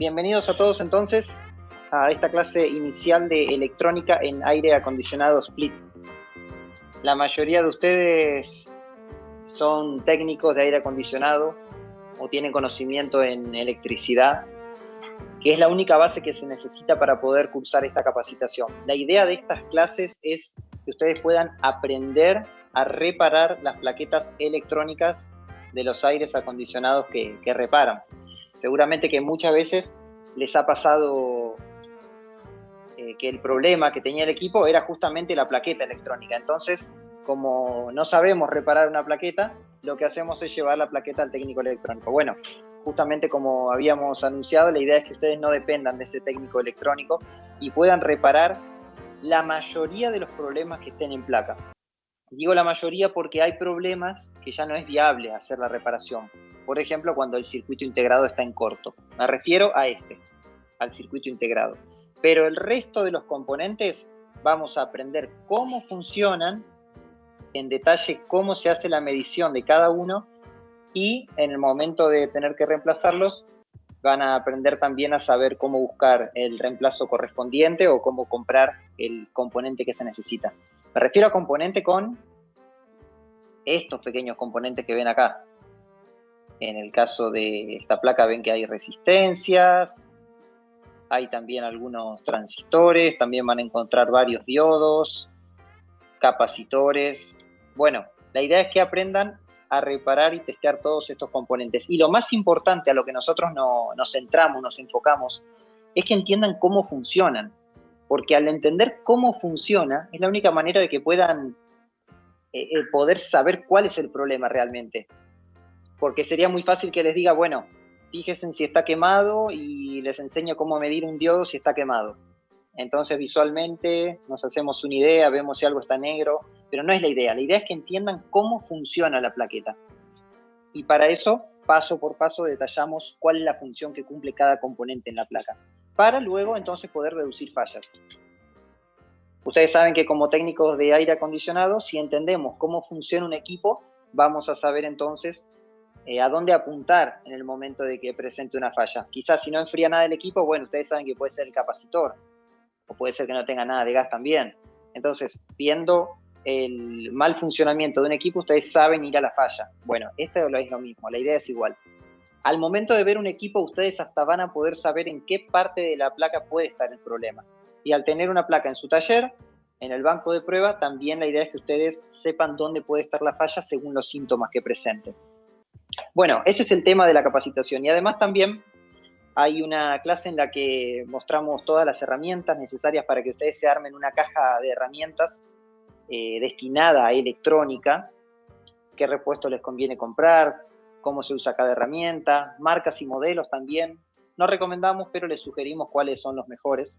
Bienvenidos a todos entonces a esta clase inicial de electrónica en aire acondicionado split. La mayoría de ustedes son técnicos de aire acondicionado o tienen conocimiento en electricidad, que es la única base que se necesita para poder cursar esta capacitación. La idea de estas clases es que ustedes puedan aprender a reparar las plaquetas electrónicas de los aires acondicionados que reparan. Seguramente que muchas veces les ha pasado que el problema que tenía el equipo era justamente la plaqueta electrónica. Entonces, como no sabemos reparar una plaqueta, lo que hacemos es llevar la plaqueta al técnico electrónico. Bueno, justamente como habíamos anunciado, la idea es que ustedes no dependan de ese técnico electrónico y puedan reparar la mayoría de los problemas que estén en placa. Digo la mayoría porque hay problemas que ya no es viable hacer la reparación. Por ejemplo, cuando el circuito integrado está en corto. Me refiero a al circuito integrado. Pero el resto de los componentes vamos a aprender cómo funcionan, en detalle cómo se hace la medición de cada uno, y en el momento de tener que reemplazarlos, van a aprender también a saber cómo buscar el reemplazo correspondiente o cómo comprar el componente que se necesita. Me refiero a componente con estos pequeños componentes que ven acá. En el caso de esta placa ven que hay resistencias, hay también algunos transistores, también van a encontrar varios diodos, capacitores. Bueno, la idea es que aprendan a reparar y testear todos estos componentes. Y lo más importante, a lo que nosotros nos centramos, nos enfocamos, es que entiendan cómo funcionan. Porque al entender cómo funciona, es la única manera de que puedan poder saber cuál es el problema realmente. Porque sería muy fácil que les diga, bueno, fíjense en si está quemado y les enseño cómo medir un diodo si está quemado. Entonces visualmente nos hacemos una idea, vemos si algo está negro, pero no es la idea. La idea es que entiendan cómo funciona la plaqueta. Y para eso, paso por paso, detallamos cuál es la función que cumple cada componente en la placa, para luego entonces poder reducir fallas. Ustedes saben que como técnicos de aire acondicionado, si entendemos cómo funciona un equipo, vamos a saber entonces a dónde apuntar en el momento de que presente una falla. Quizás si no enfría nada el equipo, bueno, ustedes saben que puede ser el capacitor, o puede ser que no tenga nada de gas también. Entonces, viendo el mal funcionamiento de un equipo, ustedes saben ir a la falla. Bueno, esto es lo mismo, la idea es igual. Al momento de ver un equipo, ustedes hasta van a poder saber en qué parte de la placa puede estar el problema. Y al tener una placa en su taller, en el banco de prueba, también la idea es que ustedes sepan dónde puede estar la falla según los síntomas que presenten. Bueno, ese es el tema de la capacitación. Y además también hay una clase en la que mostramos todas las herramientas necesarias para que ustedes se armen una caja de herramientas destinada a electrónica, qué repuesto les conviene comprar, cómo se usa cada herramienta, marcas y modelos también. No recomendamos, pero les sugerimos cuáles son los mejores.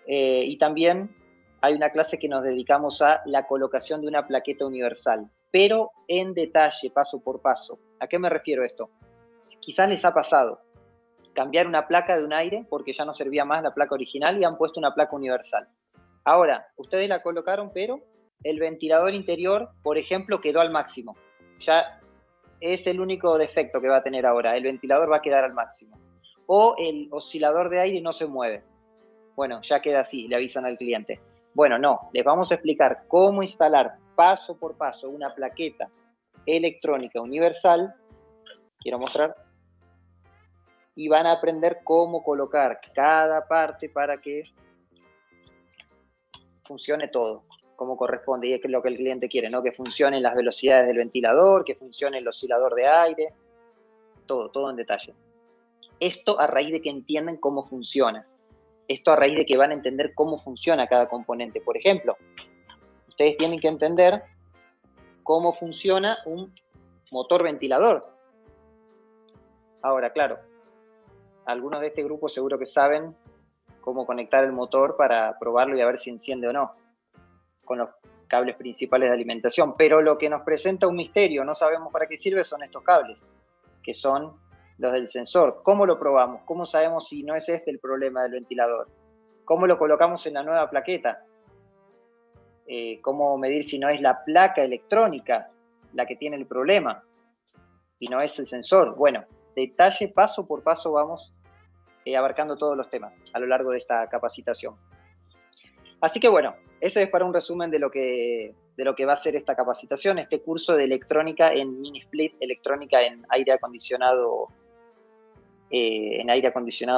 Y también hay una clase que nos dedicamos a la colocación de una plaqueta universal, pero en detalle, paso por paso. ¿A qué me refiero esto? Quizás les ha pasado cambiar una placa de un aire porque ya no servía más la placa original y han puesto una placa universal. Ahora, ustedes la colocaron, pero el ventilador interior, por ejemplo, quedó al máximo. Ya es el único defecto que va a tener ahora. El ventilador va a quedar al máximo. O el oscilador de aire no se mueve. Bueno, ya queda así, le avisan al cliente. Bueno, no, les vamos a explicar cómo instalar paso por paso una plaqueta electrónica universal. Quiero mostrar. Y van a aprender cómo colocar cada parte para que funcione todo como corresponde, y es lo que el cliente quiere, ¿no? Que funcionen las velocidades del ventilador, que funcione el oscilador de aire, todo en detalle. Esto a raíz de que entiendan cómo funciona. Esto a raíz de que van a entender cómo funciona cada componente. Por ejemplo, ustedes tienen que entender cómo funciona un motor ventilador. Ahora, claro, algunos de este grupo seguro que saben cómo conectar el motor para probarlo y a ver si enciende o no, con los cables principales de alimentación. Pero lo que nos presenta un misterio, no sabemos para qué sirve, son estos cables, que son los del sensor. ¿Cómo lo probamos? ¿Cómo sabemos si no es este el problema del ventilador? ¿Cómo lo colocamos en la nueva plaqueta? ¿Cómo medir si no es la placa electrónica la que tiene el problema y no es el sensor? Bueno, detalle, paso por paso vamos abarcando todos los temas a lo largo de esta capacitación. Así que bueno, eso es para un resumen de lo que va a ser esta capacitación, este curso de electrónica en mini split, electrónica en aire acondicionado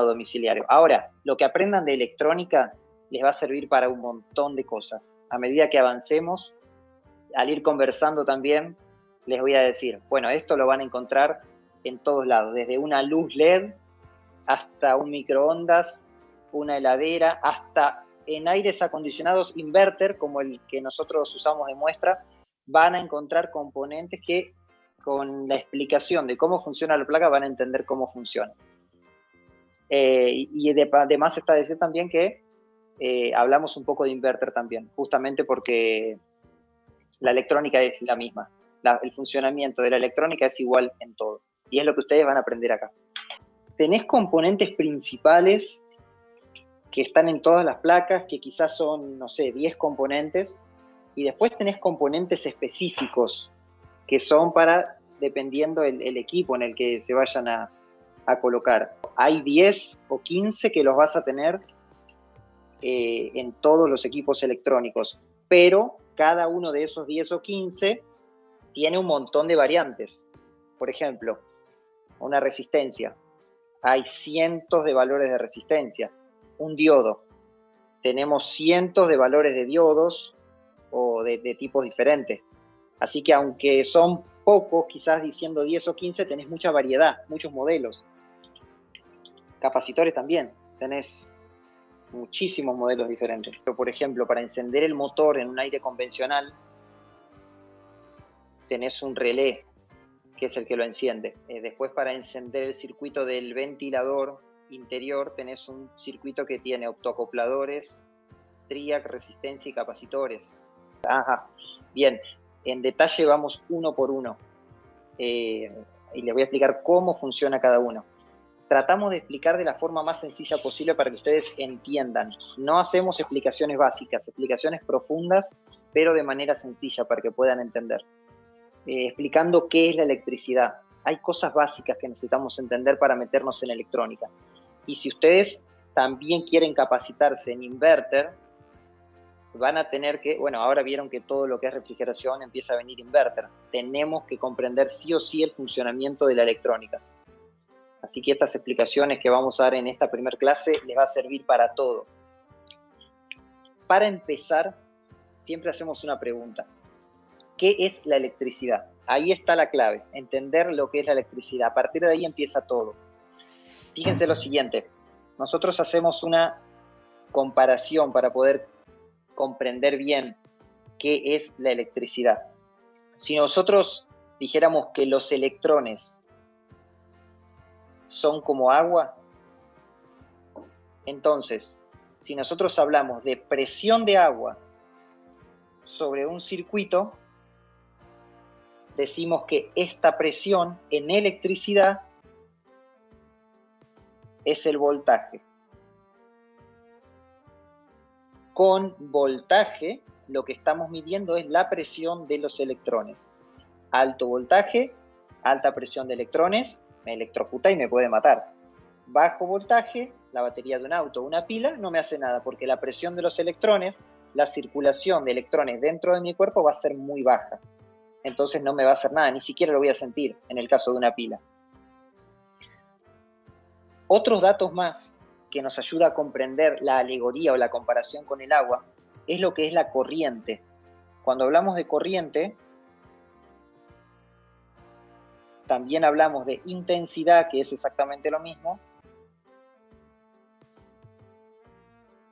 domiciliario. Ahora, lo que aprendan de electrónica les va a servir para un montón de cosas. A medida que avancemos, al ir conversando también, les voy a decir, bueno, esto lo van a encontrar en todos lados, desde una luz LED hasta un microondas, una heladera, hasta en aires acondicionados inverter, como el que nosotros usamos de muestra, van a encontrar componentes que con la explicación de cómo funciona la placa van a entender cómo funciona. Y además está decir también que hablamos un poco de inverter también, justamente porque la electrónica es la misma. El funcionamiento de la electrónica es igual en todo. Y es lo que ustedes van a aprender acá. Tenés componentes principales que están en todas las placas, que quizás son, no sé, 10 componentes, y después tenés componentes específicos que son para, dependiendo el equipo en el que se vayan a colocar. Hay 10 o 15 que los vas a tener en todos los equipos electrónicos, pero cada uno de esos 10 o 15 tiene un montón de variantes. Por ejemplo, una resistencia. Hay cientos de valores de resistencia. Un diodo. Tenemos cientos de valores de diodos o de tipos diferentes. Así que aunque son pocos, quizás diciendo 10 o 15, tenés mucha variedad, muchos modelos. Capacitores también, tenés muchísimos modelos diferentes. Pero, por ejemplo, para encender el motor en un aire convencional, tenés un relé, que es el que lo enciende. Después, para encender el circuito del ventilador interior, tenés un circuito que tiene optoacopladores, triac, resistencia y capacitores. Ajá, bien, en detalle vamos uno por uno. Y les voy a explicar cómo funciona cada uno. Tratamos de explicar de la forma más sencilla posible para que ustedes entiendan. No hacemos explicaciones básicas, explicaciones profundas, pero de manera sencilla para que puedan entender. Explicando qué es la electricidad. Hay cosas básicas que necesitamos entender para meternos en electrónica. Y si ustedes también quieren capacitarse en inverter, van a tener que, bueno, ahora vieron que todo lo que es refrigeración empieza a venir inverter. Tenemos que comprender sí o sí el funcionamiento de la electrónica. Así que estas explicaciones que vamos a dar en esta primera clase les va a servir para todo. Para empezar, siempre hacemos una pregunta. ¿Qué es la electricidad? Ahí está la clave, entender lo que es la electricidad. A partir de ahí empieza todo. Fíjense lo siguiente, nosotros hacemos una comparación para poder comprender bien qué es la electricidad. Si nosotros dijéramos que los electrones son como agua, entonces, si nosotros hablamos de presión de agua sobre un circuito, decimos que esta presión en electricidad es el voltaje. Con voltaje, lo que estamos midiendo es la presión de los electrones. Alto voltaje, alta presión de electrones, me electrocuta y me puede matar. Bajo voltaje, la batería de un auto o una pila no me hace nada porque la presión de los electrones, la circulación de electrones dentro de mi cuerpo va a ser muy baja. Entonces no me va a hacer nada, ni siquiera lo voy a sentir en el caso de una pila. Otros datos más que nos ayuda a comprender la alegoría o la comparación con el agua es lo que es la corriente. Cuando hablamos de corriente, también hablamos de intensidad, que es exactamente lo mismo.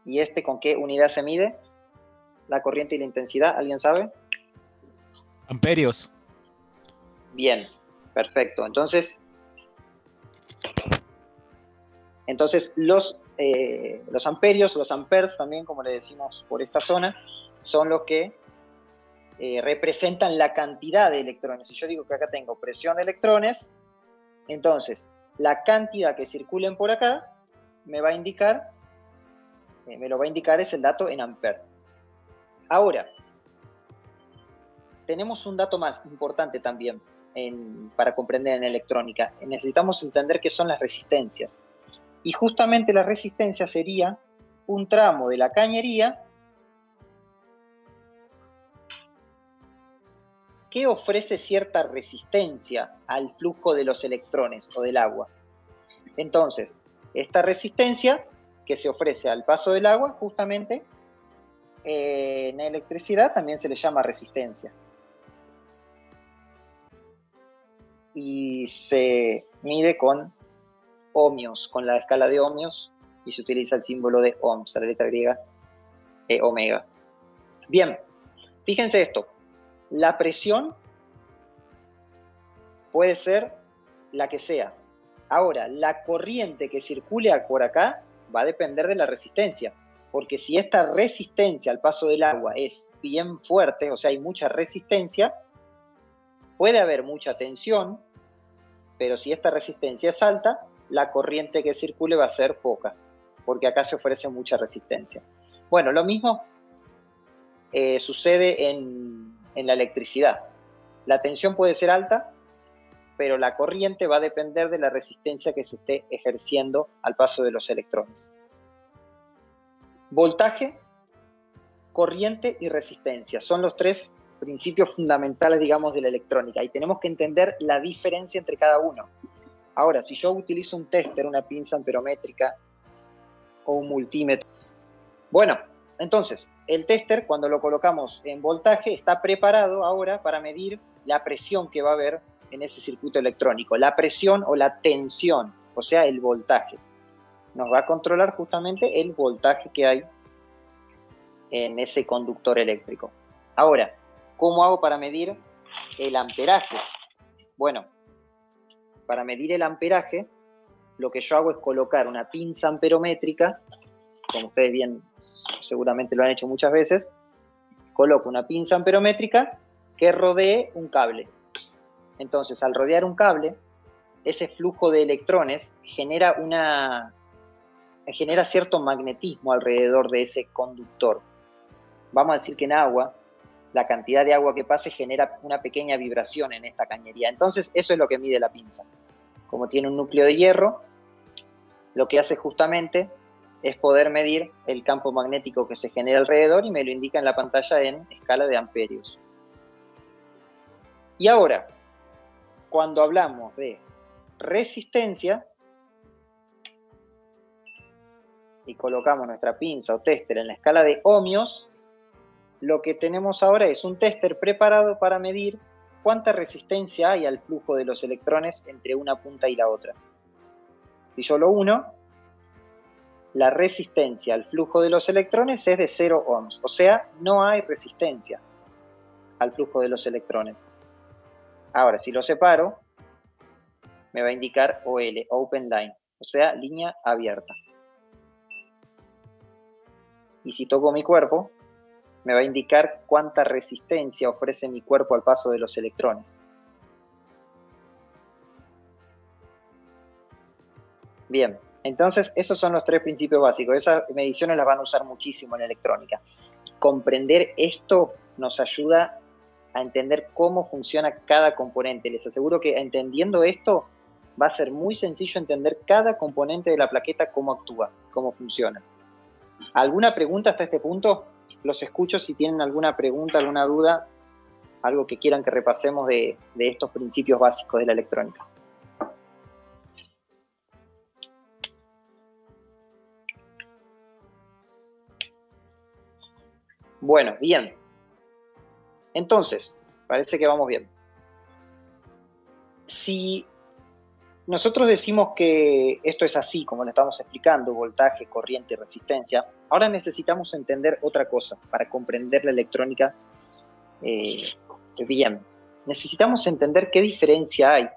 ¿Y con qué unidad se mide? La corriente y la intensidad, ¿alguien sabe? Amperios. Bien, perfecto. Entonces los amperios, los amperes también, como le decimos por esta zona, son los que representan la cantidad de electrones. Si yo digo que acá tengo presión de electrones, entonces la cantidad que circulen por acá me lo va a indicar es el dato en amperes. Ahora, tenemos un dato más importante también para comprender en electrónica. Necesitamos entender qué son las resistencias. Y justamente la resistencia sería un tramo de la cañería que ofrece cierta resistencia al flujo de los electrones o del agua. Entonces, esta resistencia que se ofrece al paso del agua, justamente en electricidad también se le llama resistencia. Y se mide con ohmios, con la escala de ohmios, y se utiliza el símbolo de ohms, la letra griega omega. Bien, fíjense esto. La presión puede ser la que sea. Ahora, la corriente que circule por acá va a depender de la resistencia, porque si esta resistencia al paso del agua es bien fuerte, o sea, hay mucha resistencia, puede haber mucha tensión, pero si esta resistencia es alta, la corriente que circule va a ser poca, porque acá se ofrece mucha resistencia. Bueno, lo mismo sucede en la electricidad. La tensión puede ser alta, pero la corriente va a depender de la resistencia que se esté ejerciendo al paso de los electrones. Voltaje, corriente y resistencia son los tres principios fundamentales, digamos, de la electrónica, y tenemos que entender la diferencia entre cada uno. Ahora, si yo utilizo un tester, una pinza amperométrica o un multímetro, bueno, entonces, el tester, cuando lo colocamos en voltaje, está preparado ahora para medir la presión que va a haber en ese circuito electrónico, la presión o la tensión, o sea, el voltaje. Nos va a controlar justamente el voltaje que hay en ese conductor eléctrico. Ahora, ¿cómo hago para medir el amperaje? Bueno, para medir el amperaje, lo que yo hago es colocar una pinza amperométrica, como ustedes bien seguramente lo han hecho muchas veces, coloco una pinza amperométrica que rodee un cable. Entonces, al rodear un cable, ese flujo de electrones genera cierto magnetismo alrededor de ese conductor. Vamos a decir que en agua, la cantidad de agua que pase genera una pequeña vibración en esta cañería. Entonces, eso es lo que mide la pinza. Como tiene un núcleo de hierro, lo que hace justamente es poder medir el campo magnético que se genera alrededor y me lo indica en la pantalla en escala de amperios. Y ahora, cuando hablamos de resistencia y colocamos nuestra pinza o tester en la escala de ohmios, lo que tenemos ahora es un tester preparado para medir cuánta resistencia hay al flujo de los electrones entre una punta y la otra. Si yo lo uno, la resistencia al flujo de los electrones es de 0 ohms, o sea, no hay resistencia al flujo de los electrones. Ahora, si lo separo, me va a indicar OL, Open Line, o sea, línea abierta. Y si toco mi cuerpo, me va a indicar cuánta resistencia ofrece mi cuerpo al paso de los electrones. Bien, entonces esos son los tres principios básicos. Esas mediciones las van a usar muchísimo en electrónica. Comprender esto nos ayuda a entender cómo funciona cada componente. Les aseguro que entendiendo esto va a ser muy sencillo entender cada componente de la plaqueta, cómo actúa, cómo funciona. ¿Alguna pregunta hasta este punto? Los escucho si tienen alguna pregunta, alguna duda, algo que quieran que repasemos de estos principios básicos de la electrónica. Bueno, bien. Entonces, parece que vamos bien. Si nosotros decimos que esto es así, como lo estamos explicando, voltaje, corriente y resistencia, ahora necesitamos entender otra cosa para comprender la electrónica bien. Necesitamos entender qué diferencia hay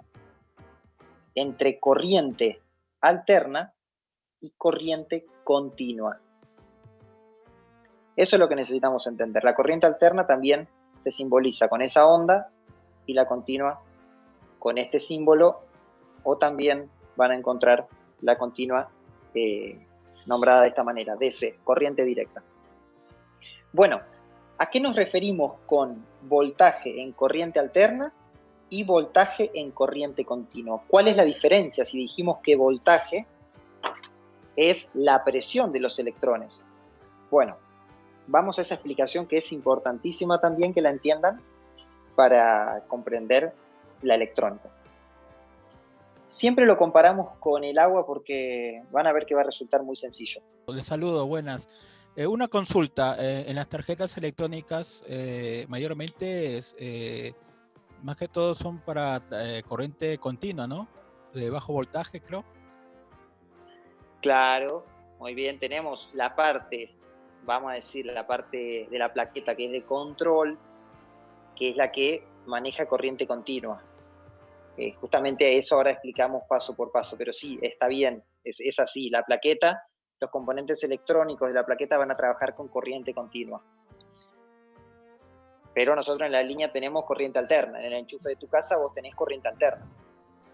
entre corriente alterna y corriente continua. Eso es lo que necesitamos entender. La corriente alterna también se simboliza con esa onda y la continua con este símbolo, o también van a encontrar la continua nombrada de esta manera, DC, corriente directa. Bueno, ¿a qué nos referimos con voltaje en corriente alterna y voltaje en corriente continua? ¿Cuál es la diferencia si dijimos que voltaje es la presión de los electrones. Bueno, vamos a esa explicación que es importantísima también que la entiendan para comprender la electrónica. Siempre lo comparamos con el agua porque van a ver que va a resultar muy sencillo. Les saludo, buenas. Una consulta, en las tarjetas electrónicas mayormente más que todo son para corriente continua, ¿no? De bajo voltaje, creo. Claro, muy bien, tenemos la parte, vamos a decir, la parte de la plaqueta que es de control, que es la que maneja corriente continua. Justamente eso ahora explicamos paso por paso, pero sí, está bien, es así, la plaqueta, los componentes electrónicos de la plaqueta van a trabajar con corriente continua. Pero nosotros en la línea tenemos corriente alterna, en el enchufe de tu casa vos tenés corriente alterna.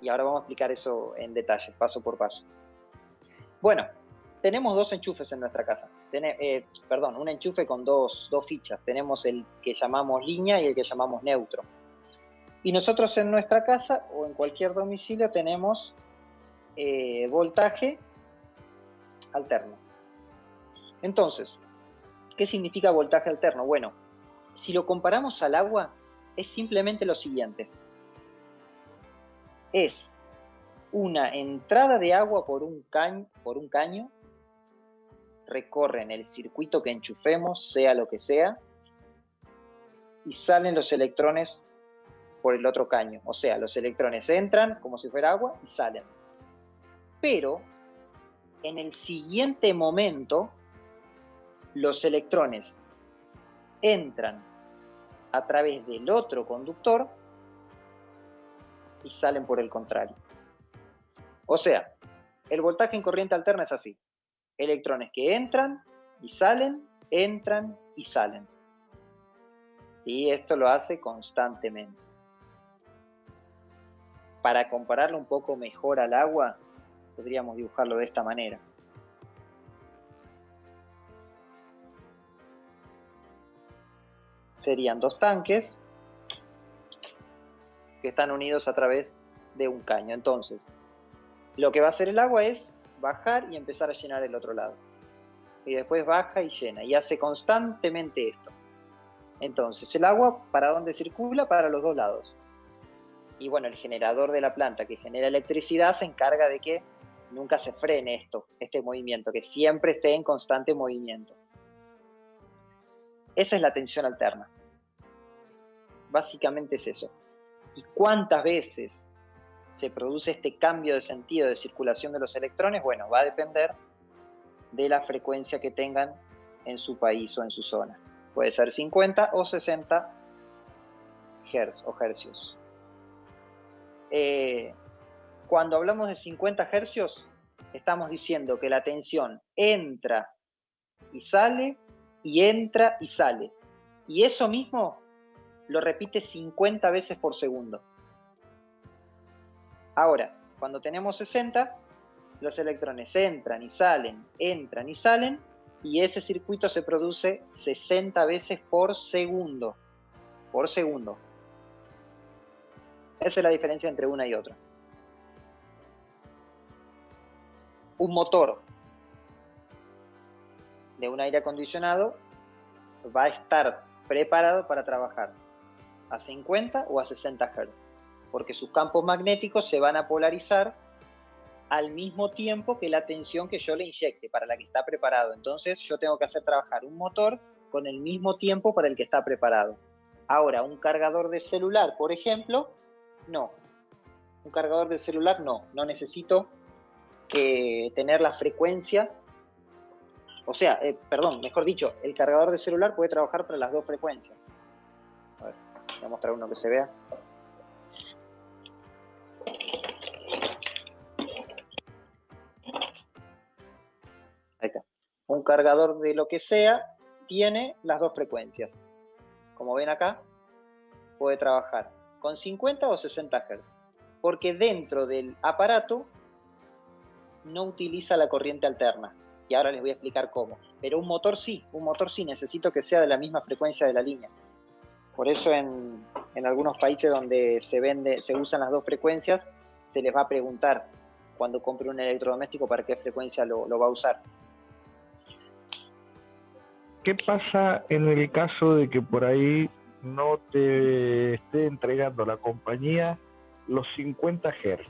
Y ahora vamos a explicar eso en detalle, paso por paso. Bueno, tenemos dos enchufes en nuestra casa. Un enchufe con dos fichas. Tenemos el que llamamos línea y el que llamamos neutro. Y nosotros en nuestra casa o en cualquier domicilio tenemos voltaje alterno. Entonces, ¿qué significa voltaje alterno? Bueno, si lo comparamos al agua, es simplemente lo siguiente. Es una entrada de agua por un caño, recorren el circuito que enchufemos, sea lo que sea, y salen los electrones por el otro caño. O sea, los electrones entran como si fuera agua y salen. Pero en el siguiente momento, los electrones entran a través del otro conductor y salen por el contrario. O sea, el voltaje en corriente alterna es así. Electrones que entran y salen, entran y salen. Y esto lo hace constantemente. Para compararlo un poco mejor al agua, podríamos dibujarlo de esta manera. Serían dos tanques que están unidos a través de un caño. Entonces, lo que va a hacer el agua es bajar y empezar a llenar el otro lado. Y después baja y llena. Y hace constantemente esto. Entonces, el agua, ¿para dónde circula? Para los dos lados. Y bueno, el generador de la planta que genera electricidad se encarga de que nunca se frene este movimiento, que siempre esté en constante movimiento. Esa es la tensión alterna. Básicamente es eso. ¿Y cuántas veces se produce este cambio de sentido de circulación de los electrones? Bueno, va a depender de la frecuencia que tengan en su país o en su zona. Puede ser 50 o 60 Hz o hercios. Cuando hablamos de 50 Hz, estamos diciendo que la tensión entra y sale, y entra y sale. Y eso mismo lo repite 50 veces por segundo. Ahora, cuando tenemos 60, los electrones entran y salen, y ese circuito se produce 60 veces por segundo. Por segundo. Esa es la diferencia entre una y otra. Un motor de un aire acondicionado va a estar preparado para trabajar a 50 o a 60 Hz, porque sus campos magnéticos se van a polarizar al mismo tiempo que la tensión que yo le inyecte, para la que está preparado. Entonces yo tengo que hacer trabajar un motor con el mismo tiempo para el que está preparado. Ahora, un cargador de celular, por ejemplo, no. Un cargador de celular no necesito que tener la frecuencia, mejor dicho, el cargador de celular puede trabajar para las dos frecuencias. A ver, voy a mostrar uno que se vea. Ahí está. Un cargador de lo que sea tiene las dos frecuencias. Como ven acá, puede trabajar con 50 o 60 Hz, porque dentro del aparato no utiliza la corriente alterna. Y ahora les voy a explicar cómo. Pero un motor sí necesito que sea de la misma frecuencia de la línea. Por eso en algunos países donde se usan las dos frecuencias, se les va a preguntar cuando compre un electrodoméstico para qué frecuencia lo va a usar. ¿Qué pasa en el caso de que por ahí no te esté entregando la compañía los 50 Hz?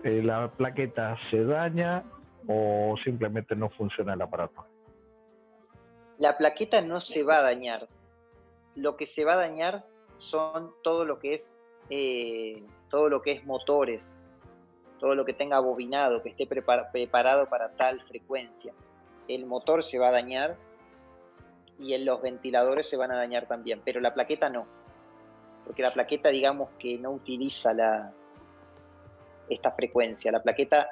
¿La plaqueta se daña o simplemente no funciona el aparato? La plaqueta no se va a dañar. Lo que se va a dañar son todo lo que es motores, todo lo que tenga bobinado, que esté preparado para tal frecuencia. El motor se va a dañar y los ventiladores se van a dañar también, pero la plaqueta no, porque la plaqueta, digamos que no utiliza esta frecuencia. La plaqueta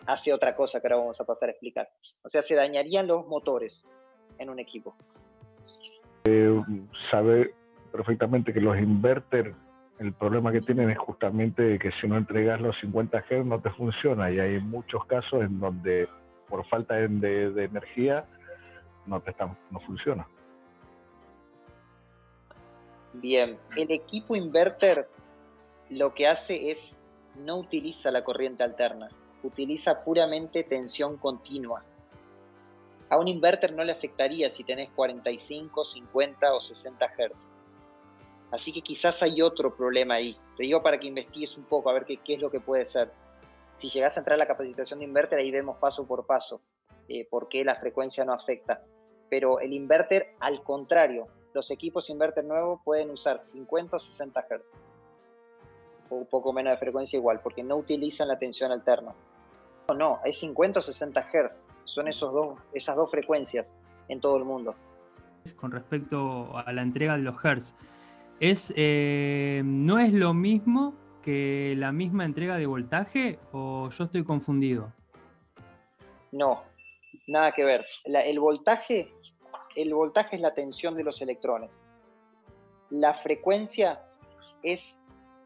hace otra cosa que ahora vamos a pasar a explicar. O sea, se dañarían los motores en un equipo. Sabe perfectamente que los inverter, el problema que tienen es justamente que si no entregas los 50 Hz no te funciona, y hay muchos casos en donde por falta de energía no funciona. Bien, el equipo inverter lo que hace es no utiliza la corriente alterna, utiliza puramente tensión continua. A un inverter no le afectaría si tenés 45, 50 o 60 Hz. Así que quizás hay otro problema ahí. Te digo para que investigues un poco a ver qué es lo que puede ser. Si llegás a entrar a la capacitación de inverter, ahí vemos paso por paso por qué la frecuencia no afecta. Pero el inverter, al contrario, los equipos inverter nuevos pueden usar 50 o 60 Hz. O un poco menos de frecuencia igual, porque no utilizan la tensión alterna. No, es 50 o 60 Hz. Son esas dos frecuencias en todo el mundo. Con respecto a la entrega de los Hertz, ¿no es lo mismo que la misma entrega de voltaje o yo estoy confundido? No, nada que ver. El voltaje es la tensión de los electrones. La frecuencia es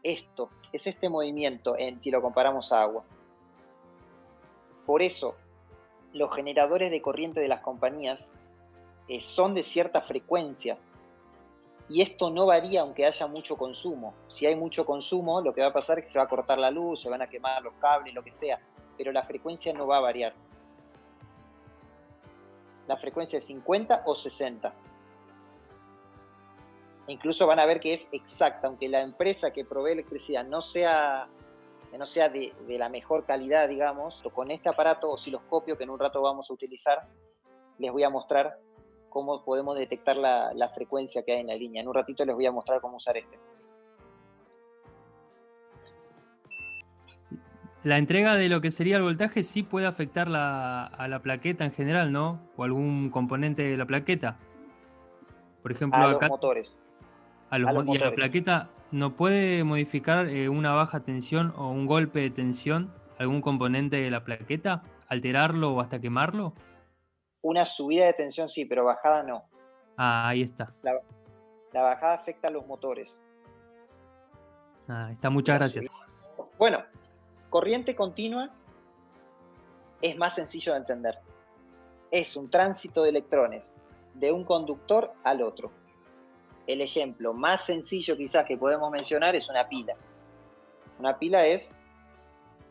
este movimiento si lo comparamos a agua. Por eso, los generadores de corriente de las compañías son de cierta frecuencia. Y esto no varía aunque haya mucho consumo. Si hay mucho consumo, lo que va a pasar es que se va a cortar la luz, se van a quemar los cables, lo que sea. Pero la frecuencia no va a variar. La frecuencia es 50 o 60. Incluso van a ver que es exacta, aunque la empresa que provee electricidad no sea de la mejor calidad, digamos. Con este aparato osciloscopio que en un rato vamos a utilizar, les voy a mostrar cómo podemos detectar la frecuencia que hay en la línea. En un ratito les voy a mostrar cómo usar este. La entrega de lo que sería el voltaje sí puede afectar a la plaqueta en general, ¿no? O algún componente de la plaqueta. Por ejemplo, a acá, los motores. y a la plaqueta no puede modificar una baja tensión o un golpe de tensión algún componente de la plaqueta, alterarlo o hasta quemarlo. Una subida de tensión sí, pero bajada no. Ah, ahí está. La bajada afecta a los motores. Ah, está, muchas gracias. Bueno, corriente continua es más sencillo de entender. Es un tránsito de electrones de un conductor al otro. El ejemplo más sencillo quizás que podemos mencionar es una pila. Una pila es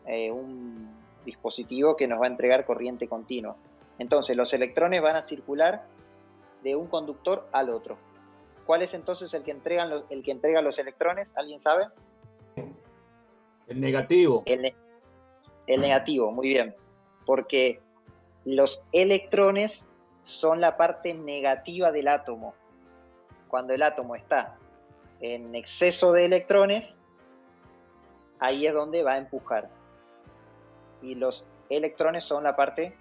un dispositivo que nos va a entregar corriente continua. Entonces los electrones van a circular de un conductor al otro. ¿Cuál es entonces el que entrega los electrones? ¿Alguien sabe? El negativo. El negativo, muy bien. Porque los electrones son la parte negativa del átomo. Cuando el átomo está en exceso de electrones, ahí es donde va a empujar. Y los electrones son la parte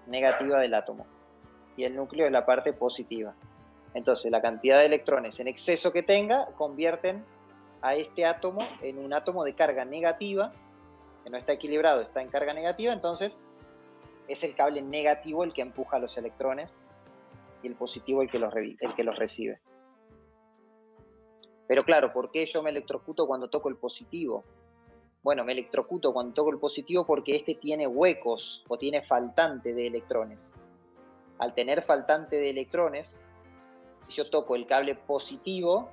negativa del átomo. Y el núcleo es la parte positiva. Entonces, la cantidad de electrones en exceso que tenga convierten a este átomo en un átomo de carga negativa, que no está equilibrado, está en carga negativa, entonces es el cable negativo el que empuja a los electrones y el positivo el que los recibe. Pero claro, ¿por qué yo me electrocuto cuando toco el positivo? Bueno, me electrocuto cuando toco el positivo porque este tiene huecos o tiene faltante de electrones. Al tener faltante de electrones, si yo toco el cable positivo,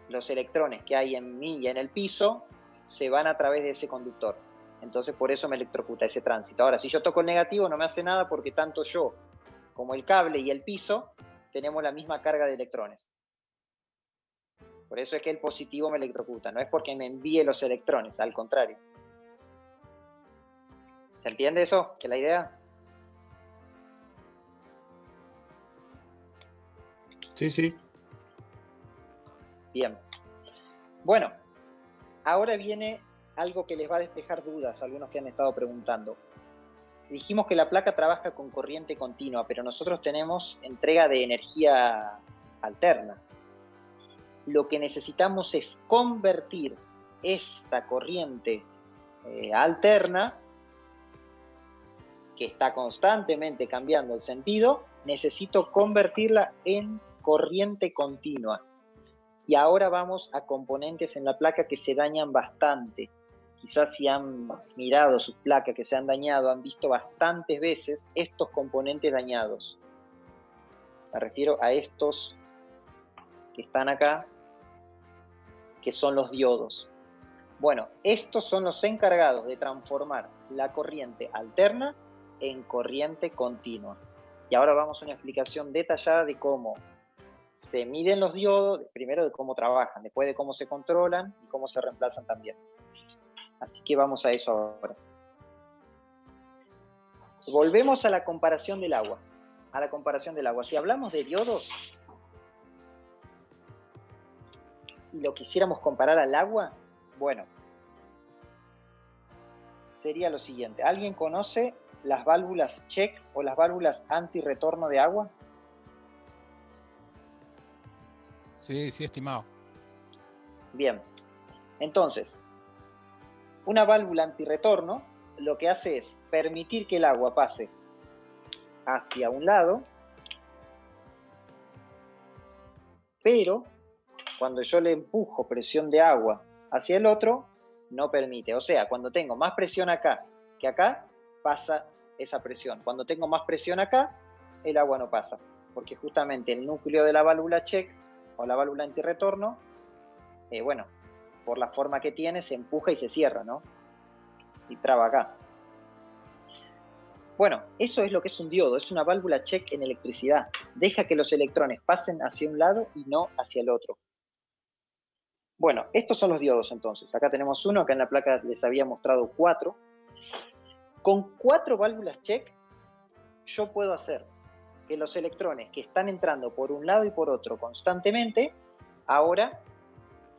los electrones que hay en mí y en el piso se van a través de ese conductor. Entonces por eso me electrocuta ese tránsito. Ahora, si yo toco el negativo no me hace nada porque tanto yo como el cable y el piso tenemos la misma carga de electrones. Por eso es que el positivo me electrocuta, no es porque me envíe los electrones, al contrario. ¿Se entiende eso? ¿Que la idea? Sí, sí. Bien. Bueno, ahora viene algo que les va a despejar dudas a algunos que han estado preguntando. Dijimos que la placa trabaja con corriente continua, pero nosotros tenemos entrega de energía alterna. Lo que necesitamos es convertir esta corriente alterna, que está constantemente cambiando el sentido, necesito convertirla en corriente continua. Y ahora vamos a componentes en la placa que se dañan bastante. Quizás si han mirado sus placas que se han dañado, han visto bastantes veces estos componentes dañados. Me refiero a estos que están acá, que son los diodos. Bueno, estos son los encargados de transformar la corriente alterna en corriente continua. Y ahora vamos a una explicación detallada de cómo se miden los diodos, primero de cómo trabajan, después de cómo se controlan y cómo se reemplazan también. Así que vamos a eso ahora. Volvemos a la comparación del agua. Si hablamos de diodos y lo quisiéramos comparar al agua, bueno, sería lo siguiente. ¿Alguien conoce las válvulas check o las válvulas antirretorno de agua? Sí, sí, estimado. Bien. Entonces, una válvula antirretorno lo que hace es permitir que el agua pase hacia un lado, pero cuando yo le empujo presión de agua hacia el otro, no permite. O sea, cuando tengo más presión acá que acá, pasa esa presión. Cuando tengo más presión acá, el agua no pasa. Porque justamente el núcleo de la válvula check o la válvula antirretorno, bueno, por la forma que tiene, se empuja y se cierra, ¿no? Y traba acá. Bueno, eso es lo que es un diodo, es una válvula check en electricidad. Deja que los electrones pasen hacia un lado y no hacia el otro. Bueno, estos son los diodos entonces. Acá tenemos uno, acá en la placa les había mostrado 4. Con 4 válvulas check, yo puedo hacer que los electrones que están entrando por un lado y por otro constantemente, ahora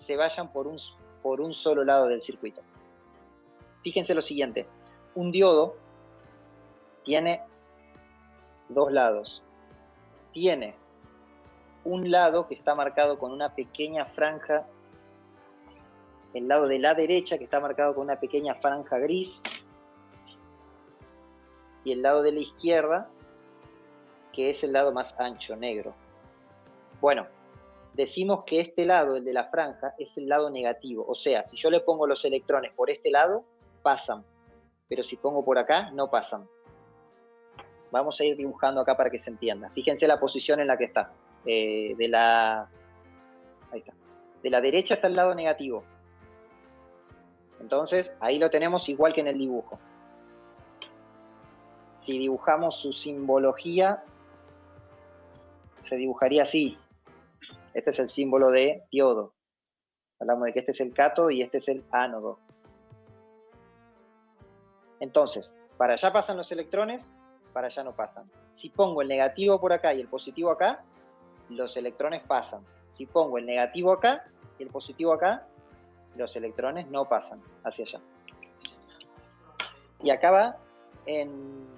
se vayan por un solo lado del circuito. Fíjense lo siguiente, un diodo tiene 2 lados. Tiene un lado que está marcado con una pequeña franja, el lado de la derecha que está marcado con una pequeña franja gris, y el lado de la izquierda, que es el lado más ancho, negro. Bueno, decimos que este lado, el de la franja, es el lado negativo. O sea, si yo le pongo los electrones por este lado, pasan. Pero si pongo por acá, no pasan. Vamos a ir dibujando acá para que se entienda. Fíjense la posición en la que está. Ahí está. De la derecha está el lado negativo. Entonces, ahí lo tenemos igual que en el dibujo. Si dibujamos su simbología, se dibujaría así. Este es el símbolo de diodo. Hablamos de que este es el cátodo y este es el ánodo. Entonces, para allá pasan los electrones, para allá no pasan. Si pongo el negativo por acá y el positivo acá, los electrones pasan. Si pongo el negativo acá y el positivo acá, los electrones no pasan hacia allá. Y acá va en...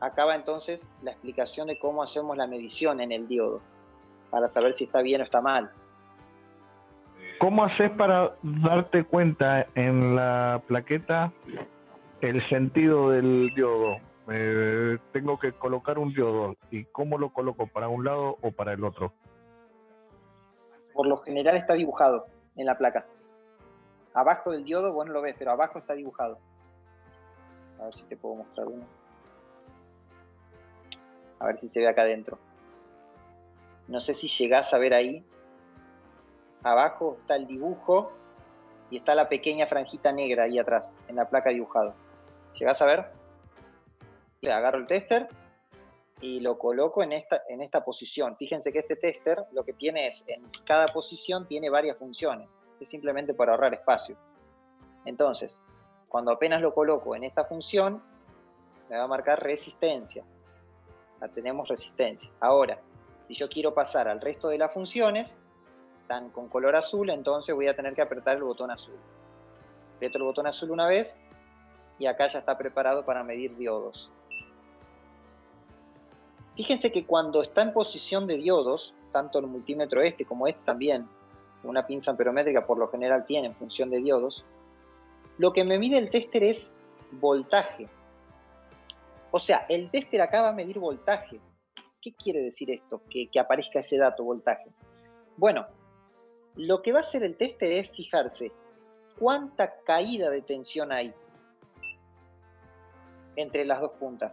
Acá va entonces la explicación de cómo hacemos la medición en el diodo, para saber si está bien o está mal. ¿Cómo haces para darte cuenta en la plaqueta el sentido del diodo? Tengo que colocar un diodo, ¿y cómo lo coloco? ¿Para un lado o para el otro? Por lo general está dibujado en la placa. Abajo del diodo vos no lo ves, pero abajo está dibujado. A ver si te puedo mostrar uno. A ver si se ve acá adentro. No sé si llegás a ver ahí. Abajo está el dibujo y está la pequeña franjita negra ahí atrás, en la placa dibujada. ¿Llegás a ver? Le agarro el tester y lo coloco en esta posición. Fíjense que este tester lo que tiene es, en cada posición tiene varias funciones. Es simplemente para ahorrar espacio. Entonces, cuando apenas lo coloco en esta función, me va a marcar resistencia. Ya tenemos resistencia. Ahora, si yo quiero pasar al resto de las funciones, están con color azul, entonces voy a tener que apretar el botón azul. Aprieto el botón azul una vez y acá ya está preparado para medir diodos. Fíjense que cuando está en posición de diodos, tanto el multímetro este como este también, una pinza amperométrica por lo general tiene en función de diodos, lo que me mide el tester es voltaje. O sea, el tester acá va a medir voltaje. ¿Qué quiere decir esto? Que aparezca ese dato, voltaje. Bueno, lo que va a hacer el tester es fijarse cuánta caída de tensión hay entre las dos puntas.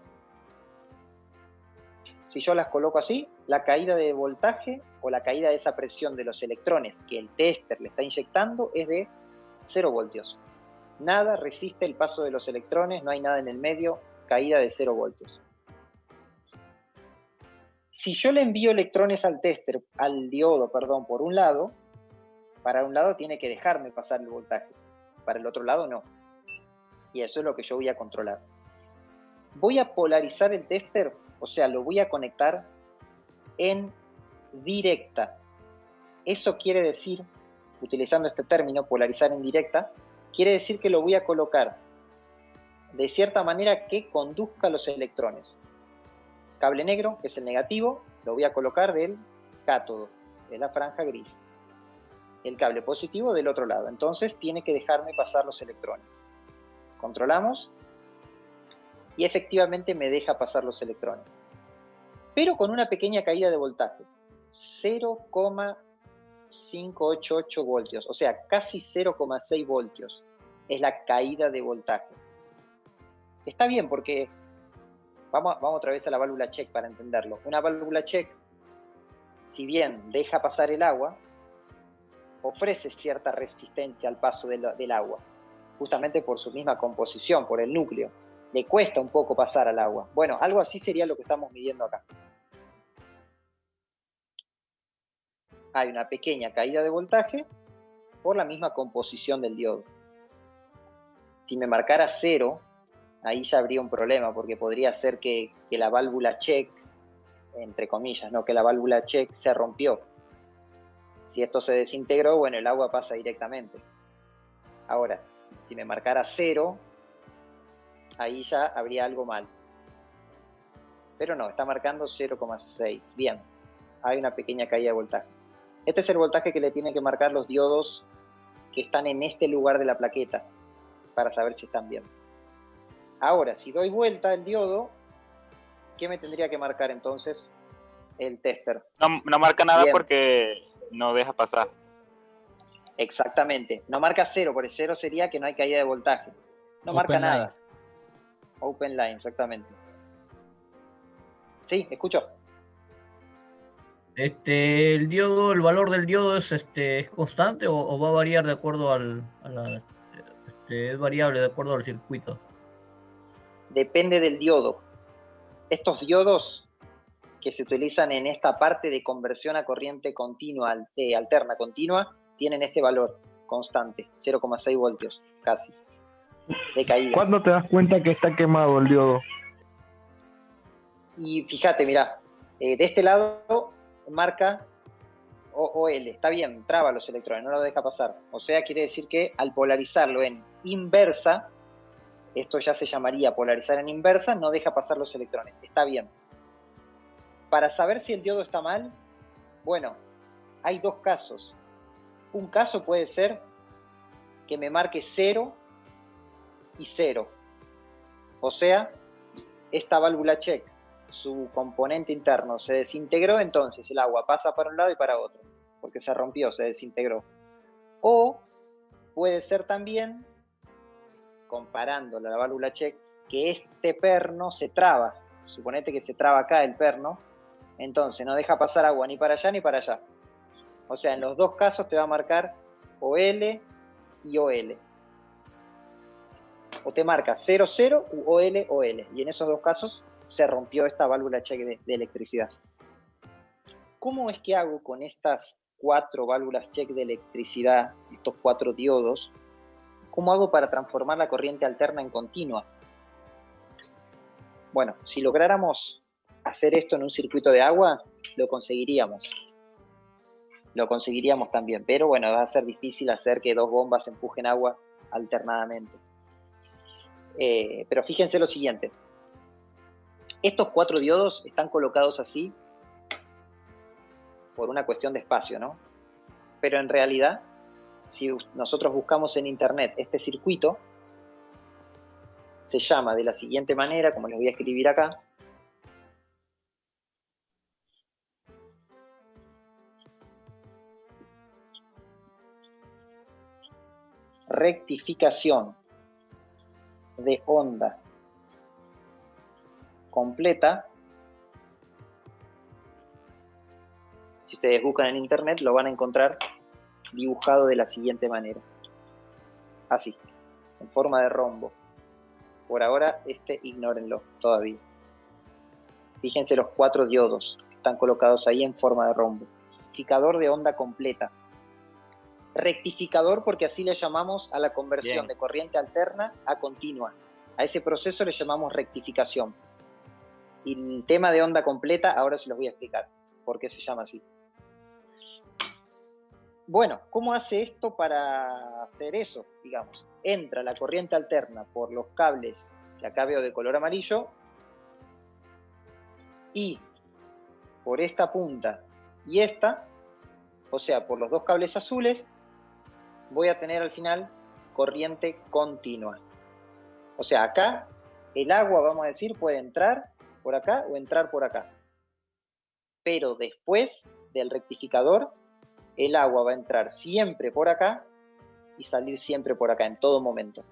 Si yo las coloco así, la caída de voltaje o la caída de esa presión de los electrones que el tester le está inyectando es de 0 voltios. Nada resiste el paso de los electrones, no hay nada en el medio, caída de 0 voltios. Si yo le envío electrones al tester, al diodo, perdón, por un lado, para un lado tiene que dejarme pasar el voltaje, para el otro lado no. Y eso es lo que yo voy a controlar. Voy a polarizar el tester, o sea, lo voy a conectar en directa. Eso quiere decir, utilizando este término, polarizar en directa, quiere decir que lo voy a colocar de cierta manera que conduzca los electrones. Cable negro, que es el negativo, lo voy a colocar del cátodo, de la franja gris. El cable positivo del otro lado. Entonces tiene que dejarme pasar los electrones. Controlamos y efectivamente me deja pasar los electrones. Pero con una pequeña caída de voltaje. 0,588 voltios, o sea, casi 0,6 voltios es la caída de voltaje. Está bien porque, vamos otra vez a la válvula check para entenderlo. Una válvula check, si bien deja pasar el agua, ofrece cierta resistencia al paso del agua, justamente por su misma composición, por el núcleo. Le cuesta un poco pasar al agua. Bueno, algo así sería lo que estamos midiendo acá. Hay una pequeña caída de voltaje por la misma composición del diodo. Si me marcara 0, ahí ya habría un problema, porque podría ser que la válvula check, entre comillas, ¿no? Que la válvula check se rompió. Si esto se desintegró, bueno, el agua pasa directamente. Ahora, si me marcara 0, ahí ya habría algo mal. Pero no, está marcando 0,6. Bien, hay una pequeña caída de voltaje. Este es el voltaje que le tienen que marcar los diodos que están en este lugar de la plaqueta, para saber si están bien. Ahora, si doy vuelta el diodo, ¿qué me tendría que marcar entonces el tester? No marca nada Bien. Porque no deja pasar. Exactamente, no marca 0, porque 0 sería que no hay caída de voltaje. No marca Open line. nada. Open line, exactamente. Sí, escucho. El diodo, el valor del diodo es constante o va a variar de acuerdo es variable de acuerdo al circuito. Depende del diodo. Estos diodos que se utilizan en esta parte de conversión a corriente continua, alterna continua, tienen este valor constante, 0,6 voltios, casi, de caída. ¿Cuándo te das cuenta que está quemado el diodo? Y fíjate, mirá, de este lado marca OL, está bien, traba los electrones, no lo deja pasar. O sea, quiere decir que al polarizarlo en inversa, esto ya se llamaría polarizar en inversa, no deja pasar los electrones, está bien. Para saber si el diodo está mal, bueno, hay dos casos. Un caso puede ser que me marque 0 y 0. O sea, esta válvula check, su componente interno se desintegró, entonces el agua pasa para un lado y para otro, porque se rompió, se desintegró. O puede ser también, comparando la válvula check, que este perno se traba. Suponete que se traba acá el perno, Entonces no deja pasar agua ni para allá ni para allá. O sea, en los dos casos te va a marcar OL y OL. O te marca 00 u OL, OL. Y en esos dos casos se rompió esta válvula check de electricidad. ¿Cómo es que hago con estas 4 válvulas check de electricidad, estos 4 diodos? ¿Cómo hago para transformar la corriente alterna en continua? Bueno, si lográramos hacer esto en un circuito de agua, lo conseguiríamos. Lo conseguiríamos también, pero bueno, va a ser difícil hacer que 2 bombas empujen agua alternadamente. Pero fíjense lo siguiente. Estos 4 diodos están colocados así por una cuestión de espacio, ¿no? Pero en realidad, si nosotros buscamos en internet este circuito, se llama de la siguiente manera, como les voy a escribir acá. Rectificación de onda completa. Si ustedes buscan en internet, lo van a encontrar dibujado de la siguiente manera. Así, en forma de rombo. Por ahora, ignórenlo todavía. Fíjense los 4 diodos que están colocados ahí en forma de rombo. Rectificador de onda completa. Rectificador porque así le llamamos a la conversión de corriente alterna a continua. A ese proceso le llamamos rectificación. Y el tema de onda completa, ahora se los voy a explicar por qué se llama así. Bueno, ¿cómo hace esto para hacer eso? Digamos, entra la corriente alterna por los cables que acá veo de color amarillo y por esta punta y esta, o sea, por los 2 cables azules, voy a tener al final corriente continua. O sea, acá el agua, vamos a decir, puede entrar por acá o entrar por acá. Pero después del rectificador, el agua va a entrar siempre por acá y salir siempre por acá, en todo momento.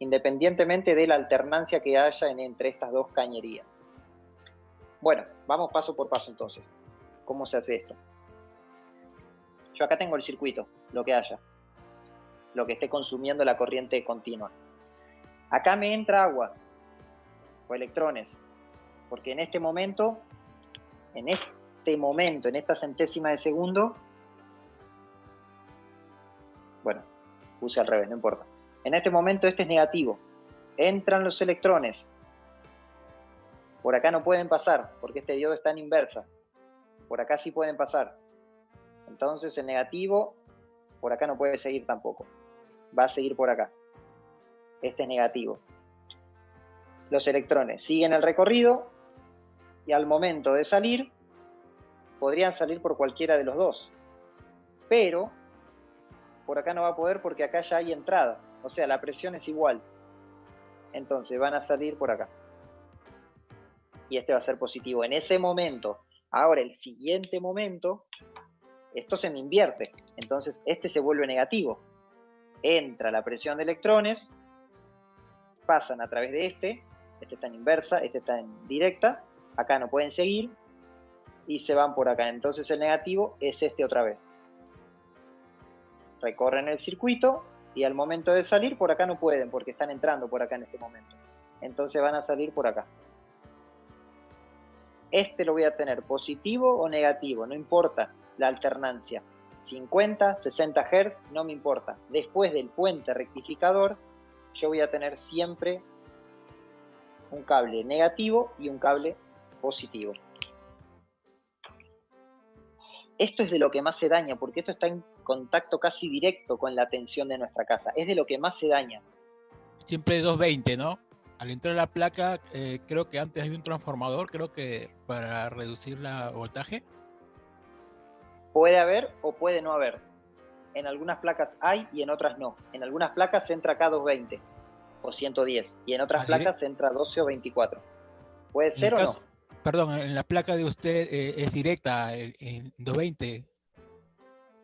Independientemente de la alternancia que haya entre estas 2 cañerías. Bueno, vamos paso por paso entonces. ¿Cómo se hace esto? Yo acá tengo el circuito, lo que haya. Lo que esté consumiendo la corriente continua. Acá me entra agua o electrones, porque en este momento, en esta centésima de segundo, bueno, puse al revés, no importa. En este momento este es negativo. Entran los electrones. Por acá no pueden pasar, porque este diodo está en inversa. Por acá sí pueden pasar. Entonces el negativo, por acá no puede seguir tampoco. Va a seguir por acá. Este es negativo. Los electrones siguen el recorrido y al momento de salir, podrían salir por cualquiera de los 2. Pero por acá no va a poder porque acá ya hay entrada. O sea, la presión es igual. Entonces van a salir por acá. Y este va a ser positivo en ese momento. Ahora, el siguiente momento, esto se me invierte. Entonces, este se vuelve negativo. Entra la presión de electrones, pasan a través de este está en inversa, este está en directa, acá no pueden seguir, y se van por acá. Entonces el negativo es este otra vez. Recorren el circuito, y al momento de salir, por acá no pueden, porque están entrando por acá en este momento. Entonces van a salir por acá. Este lo voy a tener positivo o negativo, no importa la alternancia. 50, 60 Hz, no me importa. Después del puente rectificador, yo voy a tener siempre un cable negativo y un cable positivo. Esto es de lo que más se daña, porque esto está en contacto casi directo con la tensión de nuestra casa. Es de lo que más se daña. Siempre 220, ¿no? Al entrar a la placa, creo que antes hay un transformador, creo que para reducir la voltaje. Puede haber o puede no haber. En algunas placas hay y en otras no. En algunas placas entra acá 220 o 110 y en otras placas entra 12 o 24. ¿Puede ser o no? Perdón, en la placa de usted es directa, en 220.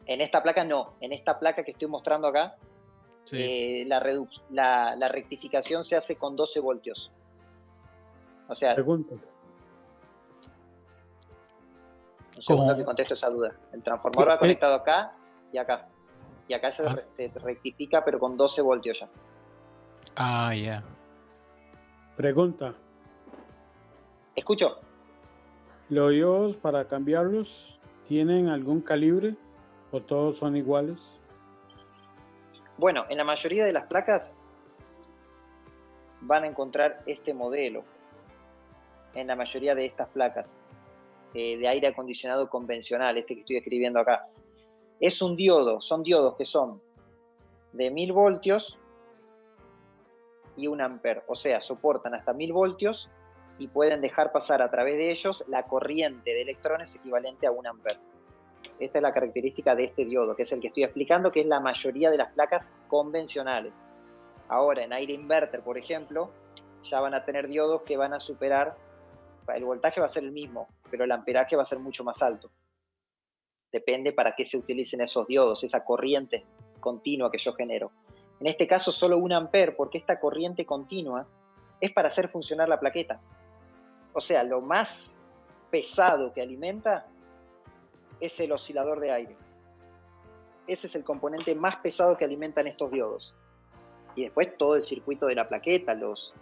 En esta placa no. En esta placa que estoy mostrando acá, sí. La rectificación se hace con 12 voltios. O sea... Pregunta. Un segundo Con- que contesto esa duda. El transformador va conectado acá y acá. Y acá se rectifica, pero con 12 voltios ya. Ah, ya. Pregunta, Escucho. ¿los diodos para cambiarlos tienen algún calibre o todos son iguales? Bueno, en la mayoría de las placas van a encontrar este modelo. En la mayoría de estas placas de aire acondicionado convencional, este que estoy escribiendo acá. Es un diodo, son diodos que son de 1000 voltios y 1 ampere. O sea, soportan hasta 1000 voltios y pueden dejar pasar a través de ellos la corriente de electrones equivalente a 1 ampere. Esta es la característica de este diodo, que es el que estoy explicando, que es la mayoría de las placas convencionales. Ahora, en aire inverter, por ejemplo, ya van a tener diodos que van a superar, el voltaje va a ser el mismo, pero el amperaje va a ser mucho más alto. Depende para qué se utilicen esos diodos, esa corriente continua que yo genero. En este caso, solo 1 ampere, porque esta corriente continua es para hacer funcionar la plaqueta. O sea, lo más pesado que alimenta es el oscilador de aire. Ese es el componente más pesado que alimentan estos diodos. Y después todo el circuito de la plaqueta, los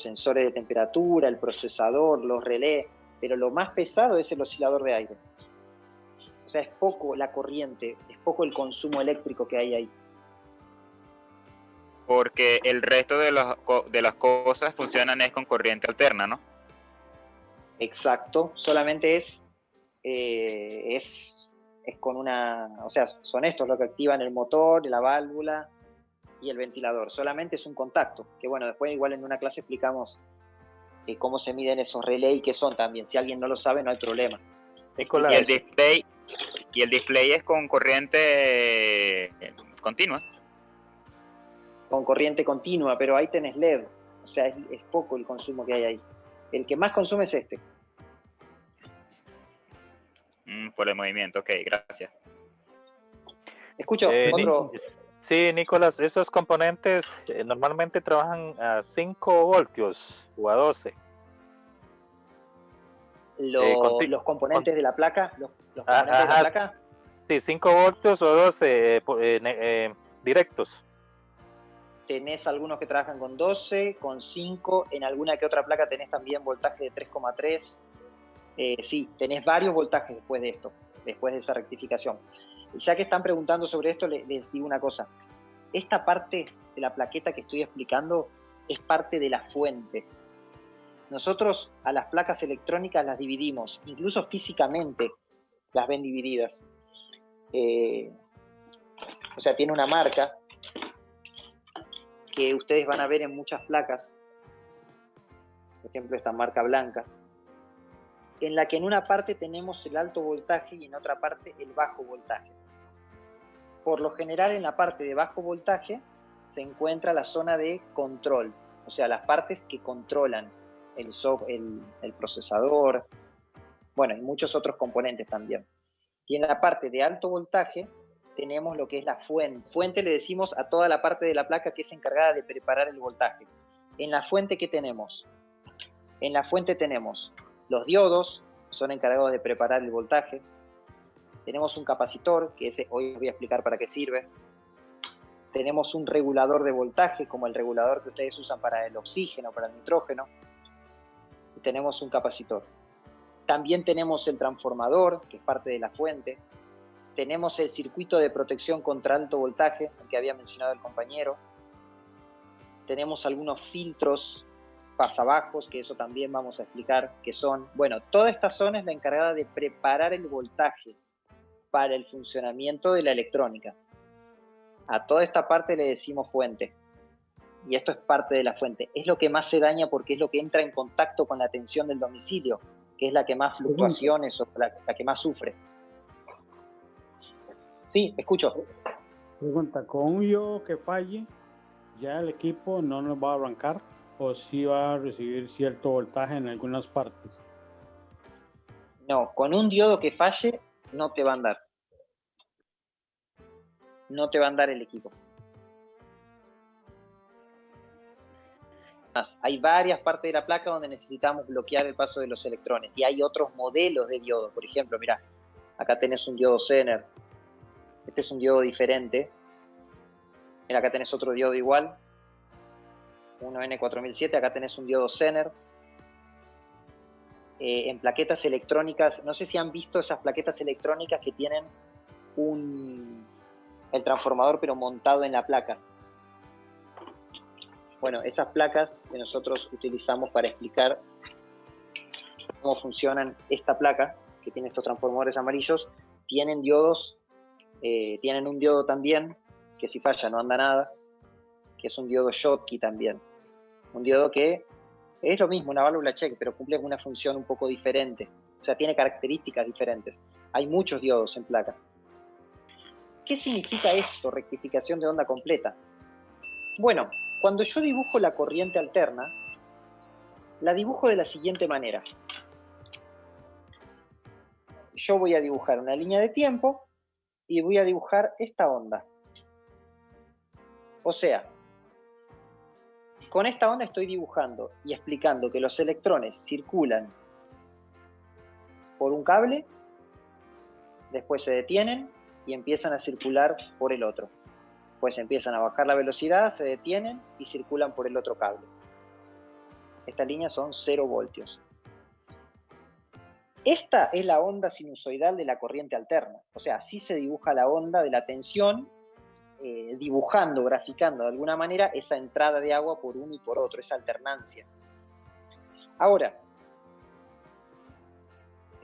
sensores de temperatura, el procesador, los relés, pero lo más pesado es el oscilador de aire. O sea, es poco la corriente, es poco el consumo eléctrico que hay ahí. Porque el resto de las cosas funcionan es con corriente alterna, ¿no? Exacto, solamente es con una, o sea, son estos los que activan el motor, la válvula y el ventilador. Solamente es un contacto, que bueno, después igual en una clase explicamos cómo se miden esos relés y qué son también. Si alguien no lo sabe, no hay problema. Nicolás. Y el display es con corriente continua. Con corriente continua, pero ahí tenés LED, o sea, es poco el consumo que hay ahí. El que más consume es este. Por el movimiento, ok, gracias. Escucho, otro... Sí, Nicolás, esos componentes normalmente trabajan a 5 voltios o a 12. Los componentes de la placa, los componentes de la placa. Sí, 5 voltios o 12 directos. Tenés algunos que trabajan con 12, con 5, en alguna que otra placa tenés también voltaje de 3,3. Sí, tenés varios voltajes después de esto, después de esa rectificación. Y ya que están preguntando sobre esto, les digo una cosa. Esta parte de la plaqueta que estoy explicando es parte de la fuente. Nosotros a las placas electrónicas las dividimos, incluso físicamente las ven divididas. O sea, tiene una marca que ustedes van a ver en muchas placas, por ejemplo esta marca blanca, en la que en una parte tenemos el alto voltaje y en otra parte el bajo voltaje. Por lo general en la parte de bajo voltaje se encuentra la zona de control, o sea, las partes que controlan el procesador, bueno, y muchos otros componentes también. Y en la parte de alto voltaje tenemos lo que es la fuente. Fuente le decimos a toda la parte de la placa que es encargada de preparar el voltaje. En la fuente, ¿qué tenemos? En la fuente tenemos los diodos, son encargados de preparar el voltaje. Tenemos un capacitor, que ese hoy os voy a explicar para qué sirve. Tenemos un regulador de voltaje, como el regulador que ustedes usan para el oxígeno, para el nitrógeno. Y tenemos un capacitor. También tenemos el transformador, que es parte de la fuente. Tenemos el circuito de protección contra alto voltaje, el que había mencionado el compañero. Tenemos algunos filtros pasabajos, que eso también vamos a explicar qué son. Bueno, toda esta zona es la encargada de preparar el voltaje para el funcionamiento de la electrónica. A toda esta parte le decimos fuente. Y esto es parte de la fuente. Es lo que más se daña porque es lo que entra en contacto con la tensión del domicilio, que es la que más fluctuaciones o la que más sufre. Sí, escucho. Pregunta, ¿con un diodo que falle, ya el equipo no nos va a arrancar o sí va a recibir cierto voltaje en algunas partes? No, con un diodo que falle no te va a andar. No te va a andar el equipo. Hay varias partes de la placa donde necesitamos bloquear el paso de los electrones y hay otros modelos de diodos. Por ejemplo, mirá, acá tenés un diodo Zener. Este es un diodo diferente. Mira, acá tenés otro diodo igual. Uno N4007, acá tenés un diodo Zener. En plaquetas electrónicas, no sé si han visto esas plaquetas electrónicas que tienen el transformador pero montado en la placa. Bueno, esas placas que nosotros utilizamos para explicar cómo funcionan esta placa, que tiene estos transformadores amarillos, tienen diodos, tienen un diodo también, que si falla no anda nada, que es un diodo Schottky también. Un diodo que es lo mismo, una válvula check, pero cumple una función un poco diferente. O sea, tiene características diferentes. Hay muchos diodos en placa. ¿Qué significa esto, rectificación de onda completa? Bueno, cuando yo dibujo la corriente alterna, la dibujo de la siguiente manera. Yo voy a dibujar una línea de tiempo y voy a dibujar esta onda. O sea, con esta onda estoy dibujando y explicando que los electrones circulan por un cable, después se detienen y empiezan a circular por el otro. Pues empiezan a bajar la velocidad, se detienen y circulan por el otro cable. Estas líneas son 0 voltios. Esta es la onda sinusoidal de la corriente alterna. O sea, así se dibuja la onda de la tensión, dibujando, graficando de alguna manera esa entrada de agua por uno y por otro, esa alternancia. Ahora,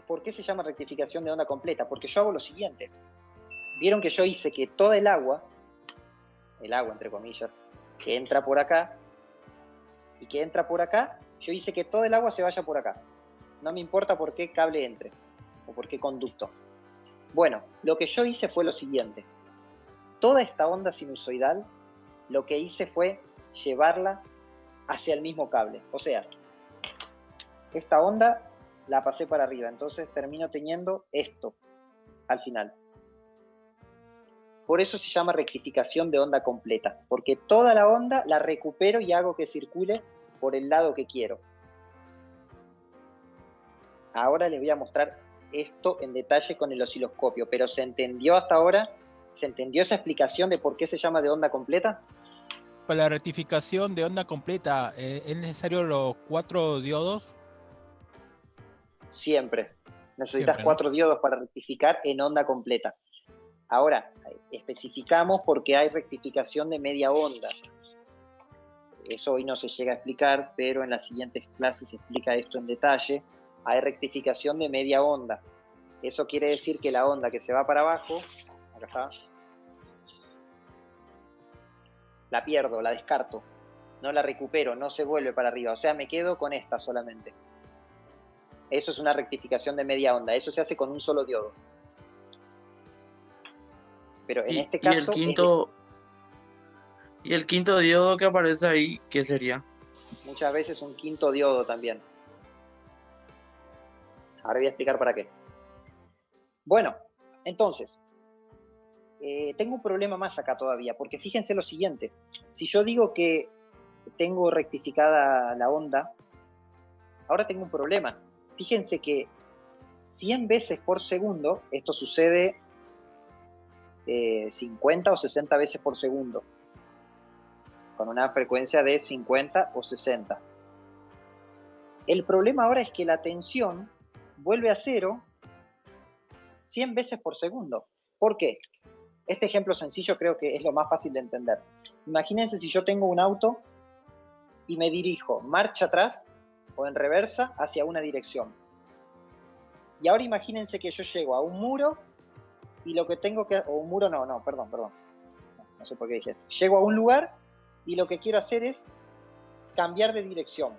¿por qué se llama rectificación de onda completa? Porque yo hago lo siguiente. Vieron que yo hice que toda el agua entre comillas, que entra por acá y que entra por acá, yo hice que todo el agua se vaya por acá. No me importa por qué cable entre o por qué conducto. Bueno, lo que yo hice fue lo siguiente. Toda esta onda sinusoidal, lo que hice fue llevarla hacia el mismo cable. O sea, esta onda la pasé para arriba, entonces termino teniendo esto al final. Por eso se llama rectificación de onda completa, porque toda la onda la recupero y hago que circule por el lado que quiero. Ahora les voy a mostrar esto en detalle con el osciloscopio, pero ¿se entendió hasta ahora? ¿Se entendió esa explicación de por qué se llama de onda completa? Para la rectificación de onda completa, ¿es necesario los 4 diodos? Siempre. Necesitas 4 diodos para rectificar en onda completa. Ahora, especificamos porque hay rectificación de media onda. Eso hoy no se llega a explicar, pero en las siguientes clases se explica esto en detalle. Hay rectificación de media onda. Eso quiere decir que la onda que se va para abajo, acá está, la pierdo, la descarto. No la recupero, no se vuelve para arriba. O sea, me quedo con esta solamente. Eso es una rectificación de media onda. Eso se hace con un solo diodo. Pero en este caso... ¿Y el quinto diodo que aparece ahí, qué sería? Muchas veces un quinto diodo también. Ahora voy a explicar para qué. Bueno, entonces, tengo un problema más acá todavía, porque fíjense lo siguiente. Si yo digo que tengo rectificada la onda, ahora tengo un problema. Fíjense que 100 veces por segundo, esto sucede 50 o 60 veces por segundo, con una frecuencia de 50 o 60. El problema ahora es que la tensión vuelve a cero 100 veces por segundo. ¿Por qué? Este ejemplo sencillo creo que es lo más fácil de entender. Imagínense si yo tengo un auto y me dirijo marcha atrás o en reversa hacia una dirección. Y ahora imagínense que yo llego a un muro y lo que tengo que... O un muro perdón. No sé por qué dije. Llego a un lugar y lo que quiero hacer es cambiar de dirección.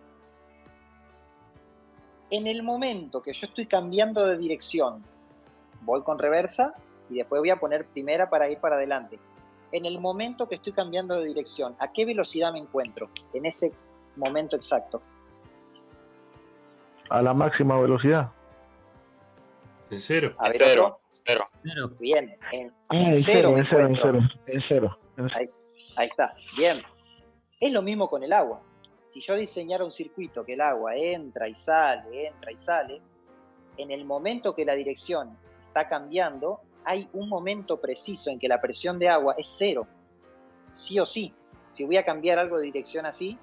En el momento que yo estoy cambiando de dirección, voy con reversa y después voy a poner primera para ir para adelante. En el momento que estoy cambiando de dirección, ¿a qué velocidad me encuentro en ese momento exacto? A la máxima velocidad. En cero. A ver, Cero. Bien. En cero. Ahí está. Bien. Es lo mismo con el agua. Si yo diseñara un circuito que el agua entra y sale, en el momento que la dirección está cambiando, hay un momento preciso en que la presión de agua es 0, sí o sí. Si voy a cambiar algo de dirección así,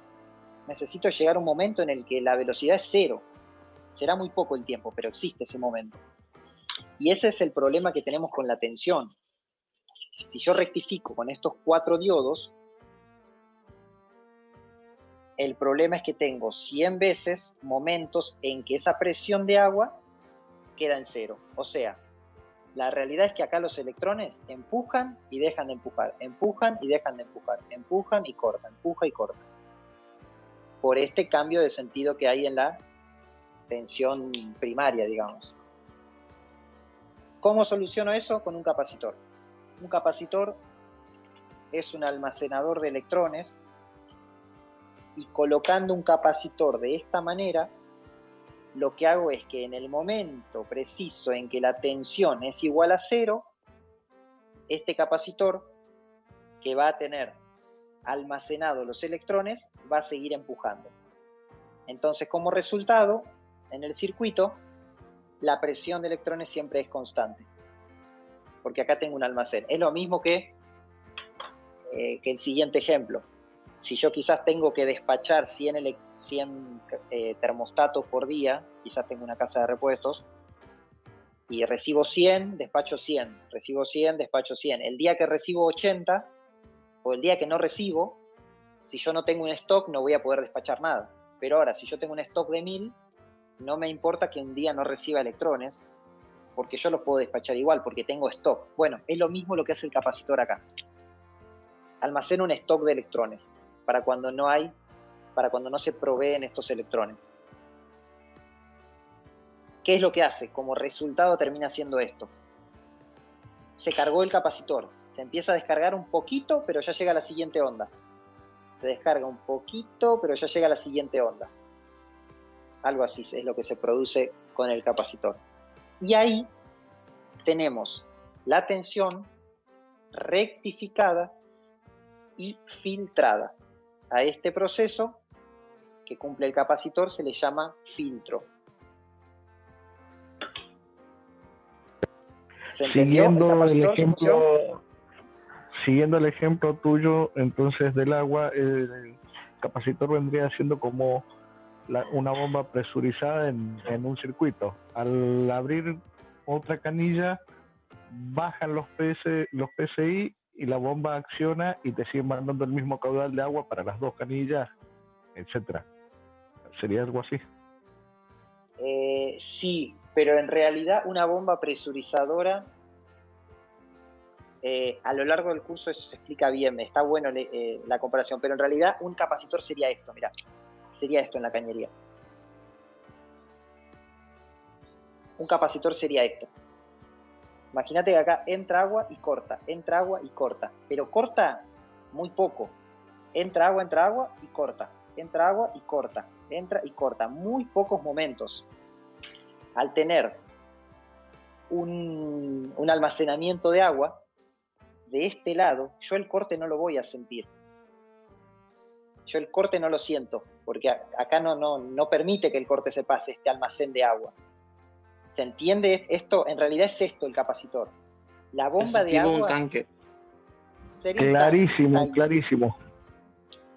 necesito llegar a un momento en el que la velocidad es 0. Será muy poco el tiempo, pero existe ese momento. Y ese es el problema que tenemos con la tensión. Si yo rectifico con estos 4 diodos, el problema es que tengo 100 veces momentos en que esa presión de agua queda en 0. O sea, la realidad es que acá los electrones empujan y dejan de empujar, empujan y dejan de empujar, empujan y cortan, empuja y corta. Por este cambio de sentido que hay en la tensión primaria, digamos. ¿Cómo soluciono eso? Con un capacitor. Un capacitor es un almacenador de electrones y colocando un capacitor de esta manera, lo que hago es que en el momento preciso en que la tensión es igual a 0, este capacitor, que va a tener almacenados los electrones, va a seguir empujando. Entonces, como resultado, en el circuito, la presión de electrones siempre es constante, porque acá tengo un almacén. Es lo mismo que el siguiente ejemplo. Si yo quizás tengo que despachar 100 termostatos por día, quizás tengo una casa de repuestos, y recibo 100, despacho 100, recibo 100, despacho 100. El día que recibo 80, o el día que no recibo, si yo no tengo un stock, no voy a poder despachar nada. Pero ahora, si yo tengo un stock de 1000, no me importa que un día no reciba electrones, porque yo los puedo despachar igual, porque tengo stock. Bueno, es lo mismo lo que hace el capacitor acá. Almacena un stock de electrones, para cuando no se proveen estos electrones. ¿Qué es lo que hace? Como resultado termina siendo esto. Se cargó el capacitor, se empieza a descargar un poquito, pero ya llega a la siguiente onda. Se descarga un poquito, pero ya llega a la siguiente onda. Algo así es lo que se produce con el capacitor. Y ahí tenemos la tensión rectificada y filtrada. A este proceso que cumple el capacitor se le llama filtro. Siguiendo el ejemplo tuyo, entonces del agua, el capacitor vendría siendo como una bomba presurizada en un circuito. Al abrir otra canilla, bajan los PSI y la bomba acciona y te sigue mandando el mismo caudal de agua para las dos canillas, etcétera. ¿Sería algo así? Sí, pero en realidad una bomba presurizadora, a lo largo del curso eso se explica bien, está bueno la comparación, pero en realidad un capacitor sería esto, mirá, sería esto en la cañería. Un capacitor sería esto. Imagínate que acá entra agua y corta, pero corta muy poco. Entra agua y corta, entra agua y corta, entra y corta, muy pocos momentos. Al tener un almacenamiento de agua, de este lado, yo el corte no lo voy a sentir. Yo el corte no lo siento, porque acá no permite que el corte se pase, este almacén de agua. ¿Se entiende esto? En realidad es esto el capacitor. La bomba de agua... un tanque. Clarísimo, clarísimo.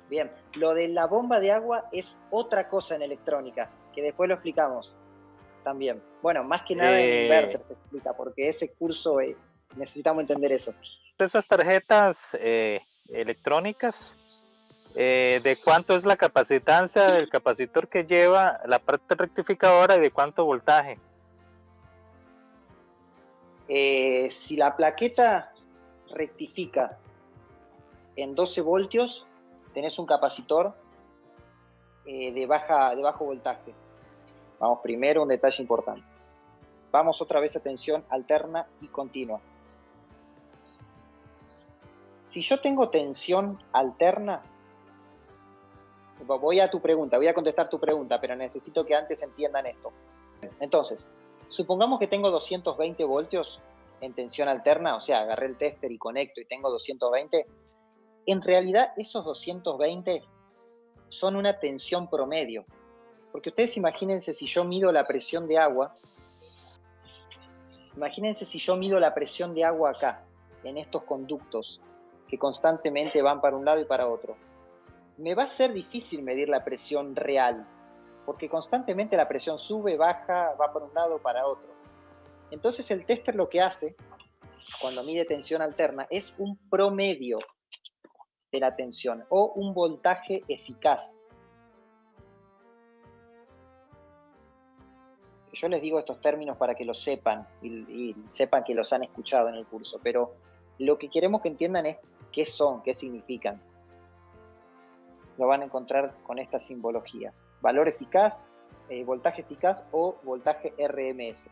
Bien, lo de la bomba de agua es otra cosa en electrónica, que después lo explicamos también. Bueno, más que nada en inverter se explica, porque ese curso necesitamos entender eso. Esas tarjetas electrónicas, ¿de cuánto es la capacitancia del capacitor que lleva la parte rectificadora y de cuánto voltaje? Si la plaqueta rectifica en 12 voltios, tenés un capacitor de bajo voltaje. Vamos primero, un detalle importante. Vamos otra vez a tensión alterna y continua. Si yo tengo tensión alterna, voy a tu pregunta, voy a contestar tu pregunta, pero necesito que antes entiendan esto. Entonces, supongamos que tengo 220 voltios en tensión alterna, o sea, agarré el tester y conecto y tengo 220. En realidad, esos 220 son una tensión promedio. Porque ustedes imagínense si yo mido la presión de agua, imagínense si yo mido la presión de agua acá, en estos conductos, que constantemente van para un lado y para otro. Me va a ser difícil medir la presión real, porque constantemente la presión sube, baja, va para un lado o para otro. Entonces el tester lo que hace, cuando mide tensión alterna, es un promedio de la tensión, o un voltaje eficaz. Yo les digo estos términos para que los sepan, y sepan que los han escuchado en el curso, pero lo que queremos que entiendan es qué son, qué significan. Lo van a encontrar con estas simbologías. Valor eficaz, voltaje eficaz o voltaje RMS.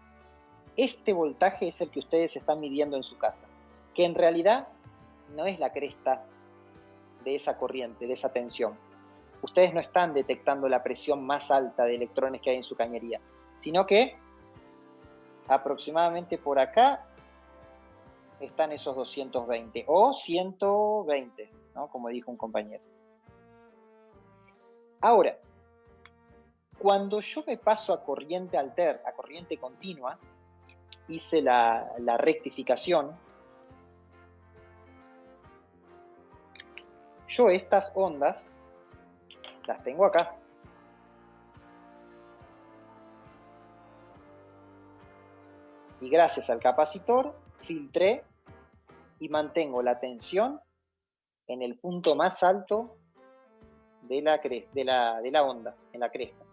Este voltaje es el que ustedes están midiendo en su casa, que en realidad no es la cresta de esa corriente, de esa tensión. Ustedes no están detectando la presión más alta de electrones que hay en su cañería, sino que aproximadamente por acá están esos 220 o 120, ¿no? Como dijo un compañero. Ahora, cuando yo me paso a corriente alterna, a corriente continua, hice la rectificación, yo estas ondas las tengo acá. Y gracias al capacitor filtré y mantengo la tensión en el punto más alto de la onda, en la cresta.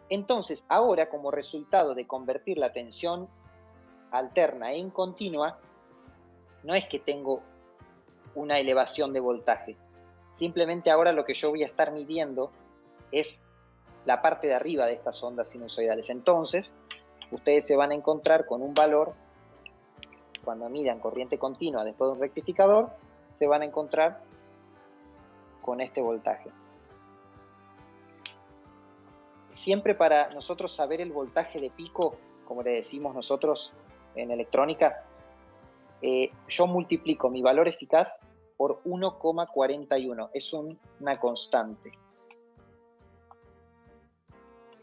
Entonces, ahora, como resultado de convertir la tensión alterna en continua, no es que tengo una elevación de voltaje. Simplemente ahora lo que yo voy a estar midiendo es la parte de arriba de estas ondas sinusoidales. Entonces, ustedes se van a encontrar con un valor, cuando midan corriente continua después de un rectificador, se van a encontrar con este voltaje. Siempre para nosotros saber el voltaje de pico, como le decimos nosotros en electrónica, yo multiplico mi valor eficaz por 1,41. Es una constante.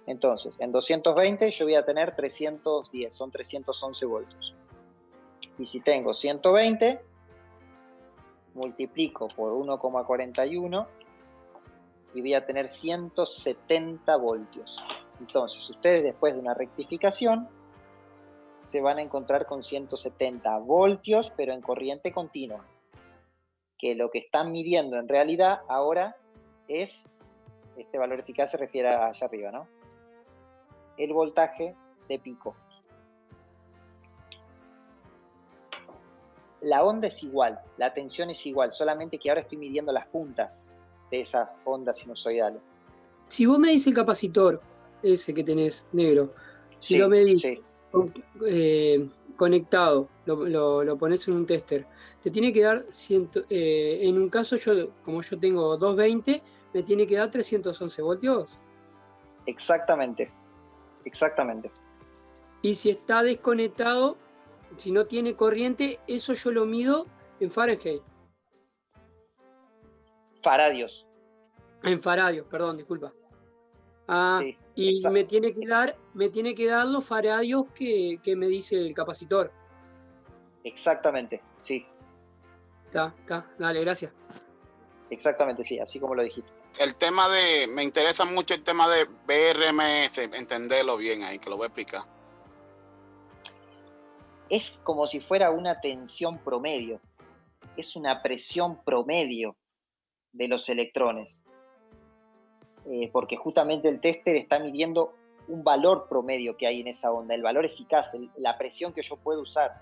Entonces, en 220 yo voy a tener 310, son 311 voltios. Y si tengo 120, multiplico por 1,41 y voy a tener 170 voltios. Entonces, ustedes después de una rectificación se van a encontrar con 170 voltios, pero en corriente continua. Que lo que están midiendo en realidad ahora es, este valor eficaz se refiere a allá arriba, ¿no? El voltaje de pico. La onda es igual, la tensión es igual, solamente que ahora estoy midiendo las puntas de esas ondas sinusoidales. Si vos medís el capacitor, ese que tenés negro, si lo medís conectado, lo pones en un tester, te tiene que dar, en un caso, como yo tengo 220, me tiene que dar 311 voltios. Exactamente, exactamente. Y si está desconectado, si no tiene corriente, eso yo lo mido en Fahrenheit. Faradios. En faradios, perdón, disculpa. Sí, y me tiene que dar los faradios que me dice el capacitor. Exactamente, sí. Está, dale, gracias. Exactamente, sí, así como lo dijiste. El tema me interesa mucho el tema de BRMS, entenderlo bien ahí, que lo voy a explicar. Es como si fuera una tensión promedio, es una presión promedio de los electrones, porque justamente el tester está midiendo un valor promedio que hay en esa onda, el valor eficaz, la presión que yo puedo usar.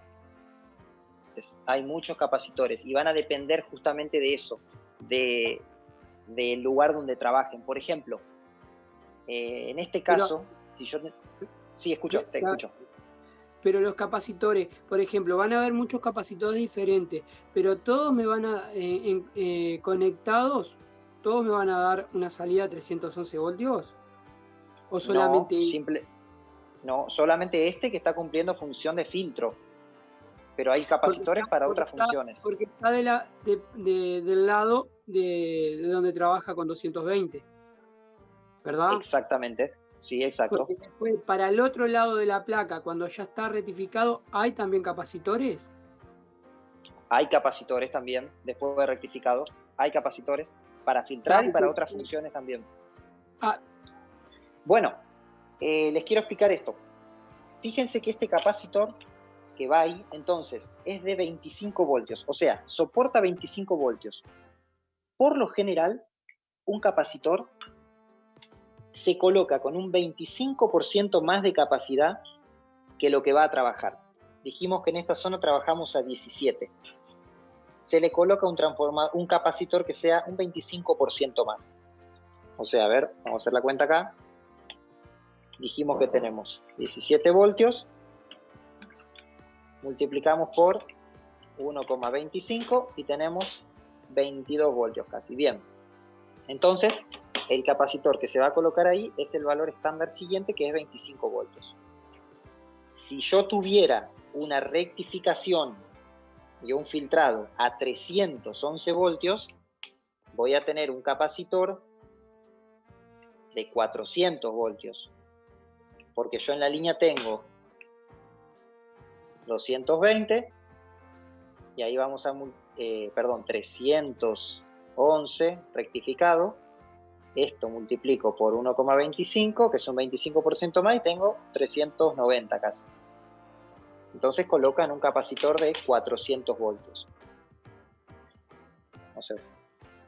Entonces, hay muchos capacitores y van a depender justamente de eso, del lugar donde trabajen. Por ejemplo, en este caso, si yo... Sí, te escucho. Pero los capacitores, por ejemplo, van a haber muchos capacitores diferentes, pero todos me van a, conectados, todos me van a dar una salida a 311 voltios, o solamente... No, solamente este que está cumpliendo función de filtro. pero hay capacitores para otras funciones. Porque está del lado de donde trabaja con 220, ¿verdad? Exactamente, sí, exacto. Porque después, para el otro lado de la placa, cuando ya está rectificado, ¿hay también capacitores? Hay capacitores también, después de rectificado, hay capacitores para filtrar y para otras funciones también. Bueno, les quiero explicar esto. Fíjense que este capacitor que va ahí, entonces, es de 25 voltios, o sea, soporta 25 voltios. Por lo general, un capacitor se coloca con un 25% más de capacidad que lo que va a trabajar. Dijimos que en esta zona trabajamos a 17. Se le coloca un capacitor que sea un 25% más. O sea, a ver, vamos a hacer la cuenta acá. Dijimos que tenemos 17 voltios, multiplicamos por 1,25 y tenemos 22 voltios casi. Bien, entonces el capacitor que se va a colocar ahí es el valor estándar siguiente, que es 25 voltios. Si yo tuviera una rectificación y un filtrado a 311 voltios, voy a tener un capacitor de 400 voltios. Porque yo en la línea tengo 220 y ahí vamos a, 311 rectificado. Esto multiplico por 1,25, que es un 25% más, y tengo 390 casi. Entonces colocan un capacitor de 400 voltios. O sea,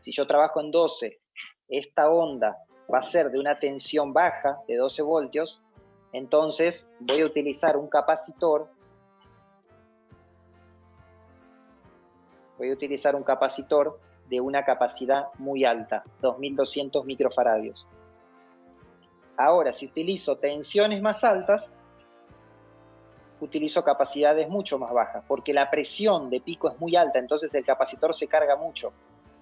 si yo trabajo en 12, esta onda va a ser de una tensión baja de 12 voltios, entonces voy a utilizar un capacitor. Voy a utilizar un capacitor de una capacidad muy alta, 2200 microfaradios. Ahora, si utilizo tensiones más altas, utilizo capacidades mucho más bajas, porque la presión de pico es muy alta, entonces el capacitor se carga mucho.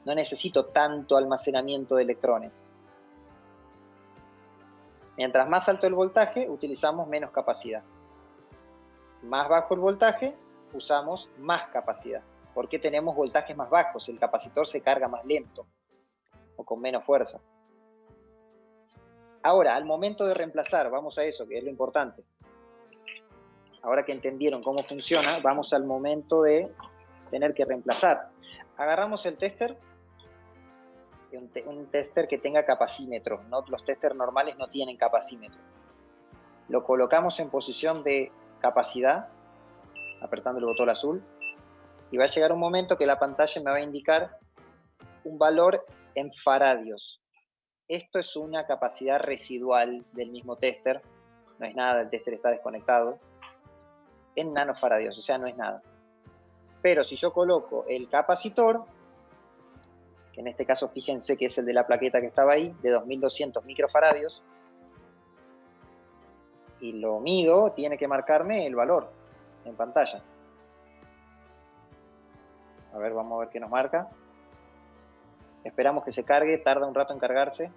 No necesito tanto almacenamiento de electrones. Mientras más alto el voltaje, utilizamos menos capacidad. Más bajo el voltaje, usamos más capacidad. Porque tenemos voltajes más bajos, el capacitor se carga más lento o con menos fuerza. Ahora, al momento de reemplazar, vamos a eso, que es lo importante. Ahora que entendieron cómo funciona, vamos al momento de tener que reemplazar. Agarramos el tester, un tester que tenga capacímetro. No, los testers normales no tienen capacímetro. Lo colocamos en posición de capacidad, apretando el botón azul, y va a llegar un momento que la pantalla me va a indicar un valor en faradios. Esto es una capacidad residual del mismo tester, no es nada, el tester está desconectado, en nanofaradios, o sea, no es nada. Pero si yo coloco el capacitor, que en este caso fíjense que es el de la plaqueta que estaba ahí, de 2200 microfaradios, y lo mido, tiene que marcarme el valor en pantalla. A ver, vamos a ver qué nos marca. Esperamos que se cargue, tarda un rato en cargarse.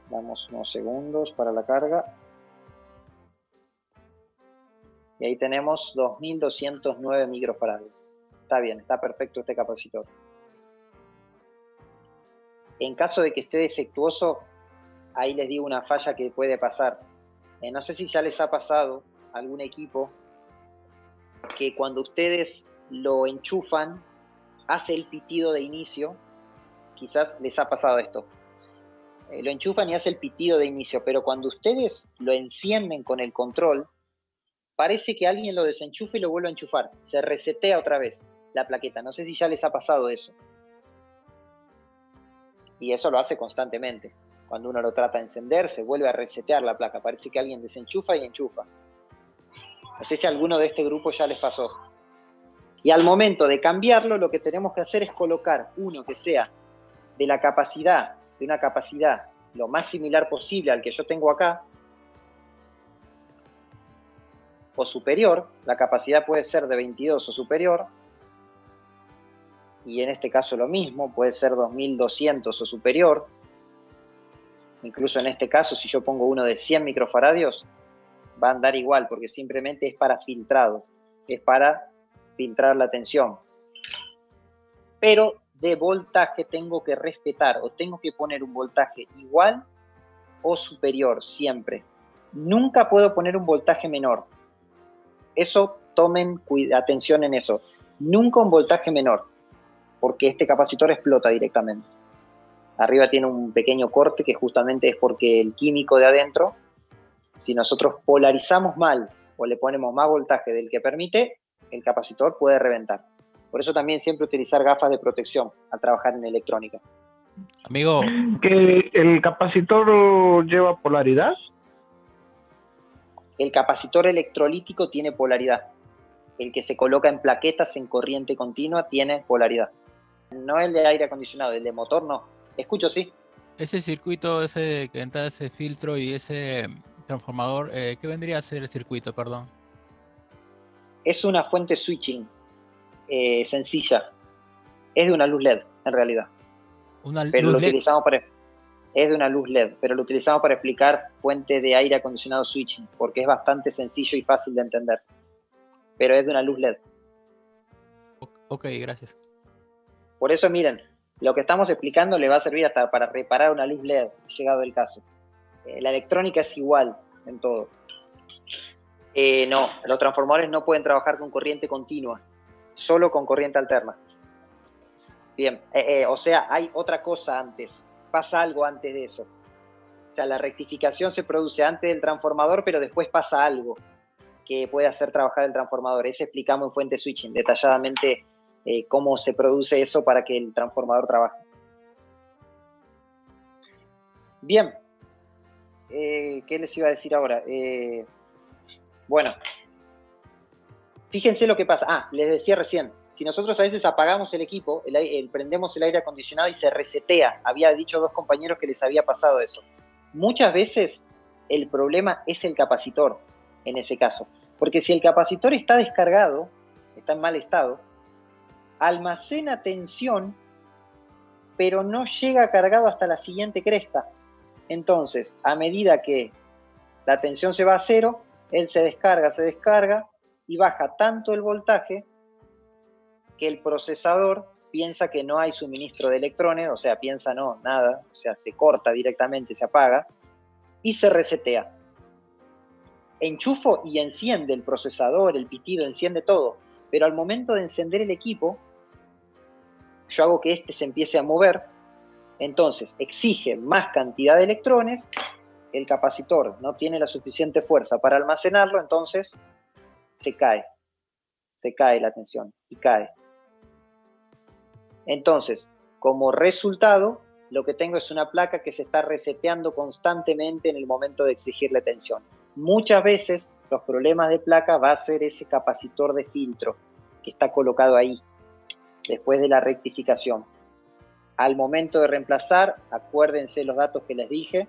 Damos unos segundos para la carga. Y ahí tenemos 2209 microfaradios. Está bien, está perfecto este capacitor. En caso de que esté defectuoso, ahí les digo una falla que puede pasar. No sé si ya les ha pasado a algún equipo que cuando ustedes lo enchufan, hace el pitido de inicio. Quizás les ha pasado esto. Lo enchufan y hace el pitido de inicio, pero cuando ustedes lo encienden con el control, parece que alguien lo desenchufa y lo vuelve a enchufar. Se resetea otra vez la plaqueta. No sé si ya les ha pasado eso. Y eso lo hace constantemente. Cuando uno lo trata de encender, se vuelve a resetear la placa. Parece que alguien desenchufa y enchufa. No sé si a alguno de este grupo ya les pasó. Y al momento de cambiarlo, lo que tenemos que hacer es colocar uno que sea de la capacidad, de una capacidad lo más similar posible al que yo tengo acá, o superior. La capacidad puede ser de 22 o superior. y en este caso lo mismo, puede ser 2200 o superior. Incluso en este caso, si yo pongo uno de 100 microfaradios, va a andar igual, porque simplemente es para filtrado, es para filtrar la tensión. Pero de voltaje tengo que respetar, o tengo que poner un voltaje igual o superior, siempre. Nunca puedo poner un voltaje menor. Eso, tomen atención en eso. Nunca un voltaje menor, porque este capacitor explota directamente. Arriba tiene un pequeño corte que justamente es porque el químico de adentro, si nosotros polarizamos mal o le ponemos más voltaje del que permite, el capacitor puede reventar. Por eso también siempre utilizar gafas de protección al trabajar en electrónica. Amigo, ¿Que el capacitor lleva polaridad? El capacitor electrolítico tiene polaridad. El que se coloca en plaquetas en corriente continua tiene polaridad. No el de aire acondicionado, el de motor no. Escucho, sí. ese circuito, ese que entra ese filtro y ese transformador, ¿qué vendría a ser el circuito, perdón? Es una fuente switching sencilla. Es de una luz LED, en realidad. Pero lo utilizamos para... Es de una luz LED, pero lo utilizamos para explicar fuente de aire acondicionado switching, porque es bastante sencillo y fácil de entender. Pero es de una luz LED. Ok, gracias. Por eso, miren, lo que estamos explicando le va a servir hasta para reparar una luz LED, llegado el caso. La electrónica es igual en todo. No, los transformadores no pueden trabajar con corriente continua, solo con corriente alterna. Bien, o sea, hay otra cosa antes, pasa algo antes de eso. O sea, la rectificación se produce antes del transformador, pero después pasa algo que puede hacer trabajar el transformador. Ese explicamos en Fuente Switching, detalladamente cómo se produce eso para que el transformador trabaje. Bien, ¿qué les iba a decir ahora? Bueno, fíjense lo que pasa. Les decía recién, si nosotros a veces apagamos el equipo, prendemos el aire acondicionado y se resetea. Había dicho 2 compañeros que les había pasado eso. Muchas veces el problema es el capacitor, en ese caso. Porque si el capacitor está descargado, está en mal estado, almacena tensión, pero no llega cargado hasta la siguiente cresta. Entonces, a medida que la tensión se va a cero, él se descarga y baja tanto el voltaje que el procesador piensa que no hay suministro de electrones, o sea, piensa no, nada, o sea, se corta directamente, se apaga y se resetea. Enchufo y enciende el procesador, el pitido, enciende todo, pero al momento de encender el equipo, yo hago que este se empiece a mover, entonces exige más cantidad de electrones, el capacitor no tiene la suficiente fuerza para almacenarlo, entonces se cae la tensión y cae. Entonces, como resultado, lo que tengo es una placa que se está reseteando constantemente en el momento de exigirle tensión. Muchas veces los problemas de placa va a ser ese capacitor de filtro que está colocado ahí, después de la rectificación. Al momento de reemplazar, acuérdense los datos que les dije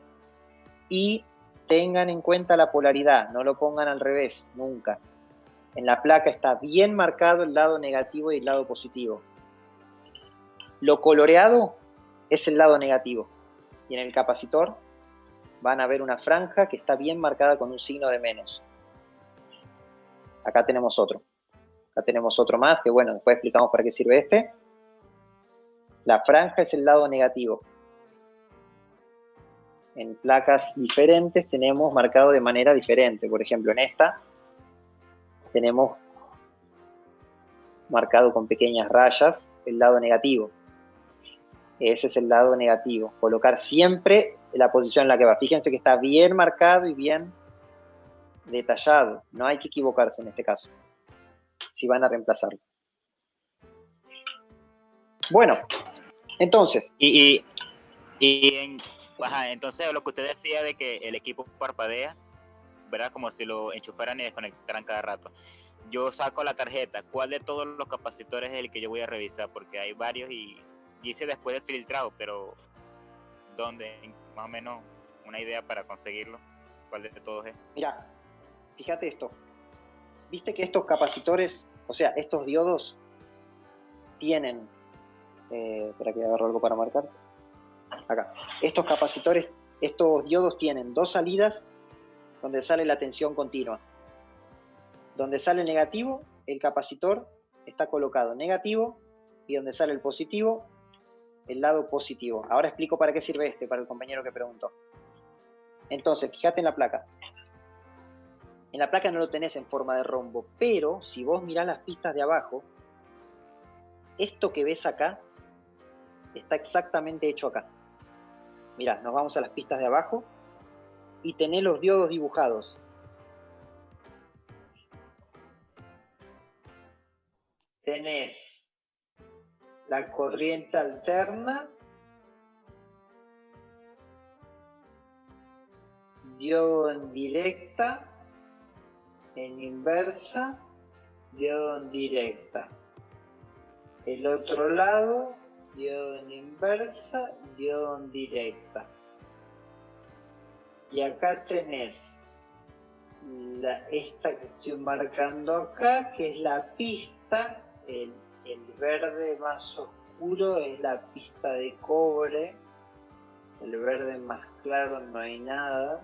y tengan en cuenta la polaridad, no lo pongan al revés, nunca. En la placa está bien marcado el lado negativo y el lado positivo. Lo coloreado es el lado negativo y en el capacitor van a ver una franja que está bien marcada con un signo de menos. Acá tenemos otro. Acá tenemos otro más, que bueno, después explicamos para qué sirve este. La franja es el lado negativo. En placas diferentes tenemos marcado de manera diferente. Por ejemplo, en esta tenemos marcado con pequeñas rayas el lado negativo. Ese es el lado negativo. Colocar siempre la posición en la que va. Fíjense que está bien marcado y bien detallado. No hay que equivocarse en este caso, si van a reemplazarlo. Bueno, entonces. Entonces lo que usted decía de que el equipo parpadea, ¿verdad? Como si lo enchufaran y desconectaran cada rato. Yo saco la tarjeta. ¿Cuál de todos los capacitores es el que yo voy a revisar? Porque hay varios y hice después de filtrado, pero ¿dónde? Más o menos una idea para conseguirlo. ¿Cuál de todos es? Mira, fíjate esto. Viste que estos capacitores, o sea, estos diodos tienen Espera que agarro algo para marcar. Acá. Estos capacitores, estos diodos tienen dos salidas donde sale la tensión continua. Donde sale el negativo, el capacitor está colocado negativo, y donde sale el positivo, el lado positivo. Ahora explico para qué sirve para el compañero que preguntó. Entonces, fíjate en la placa. En la placa no lo tenés en forma de rombo, pero si vos mirás las pistas de abajo, esto que ves acá está exactamente hecho acá. Mirá, nos vamos a las pistas de abajo y tenés los diodos dibujados. Tenés la corriente alterna, diodo en directa, en inversa, diodo en directa. El otro lado, diodo en inversa, diodo en directa. Y acá tenés esta que estoy marcando acá, que es la pista. El verde más oscuro es la pista de cobre. El verde más claro no hay nada.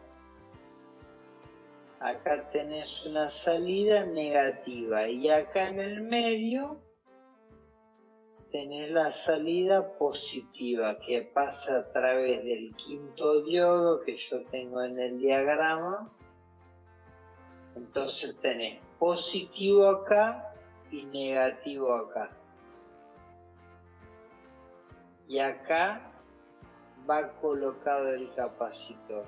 Acá tenés una salida negativa y acá en el medio tenés la salida positiva que pasa a través del quinto diodo que yo tengo en el diagrama. Entonces tenés positivo acá y negativo acá. Y acá va colocado el capacitor.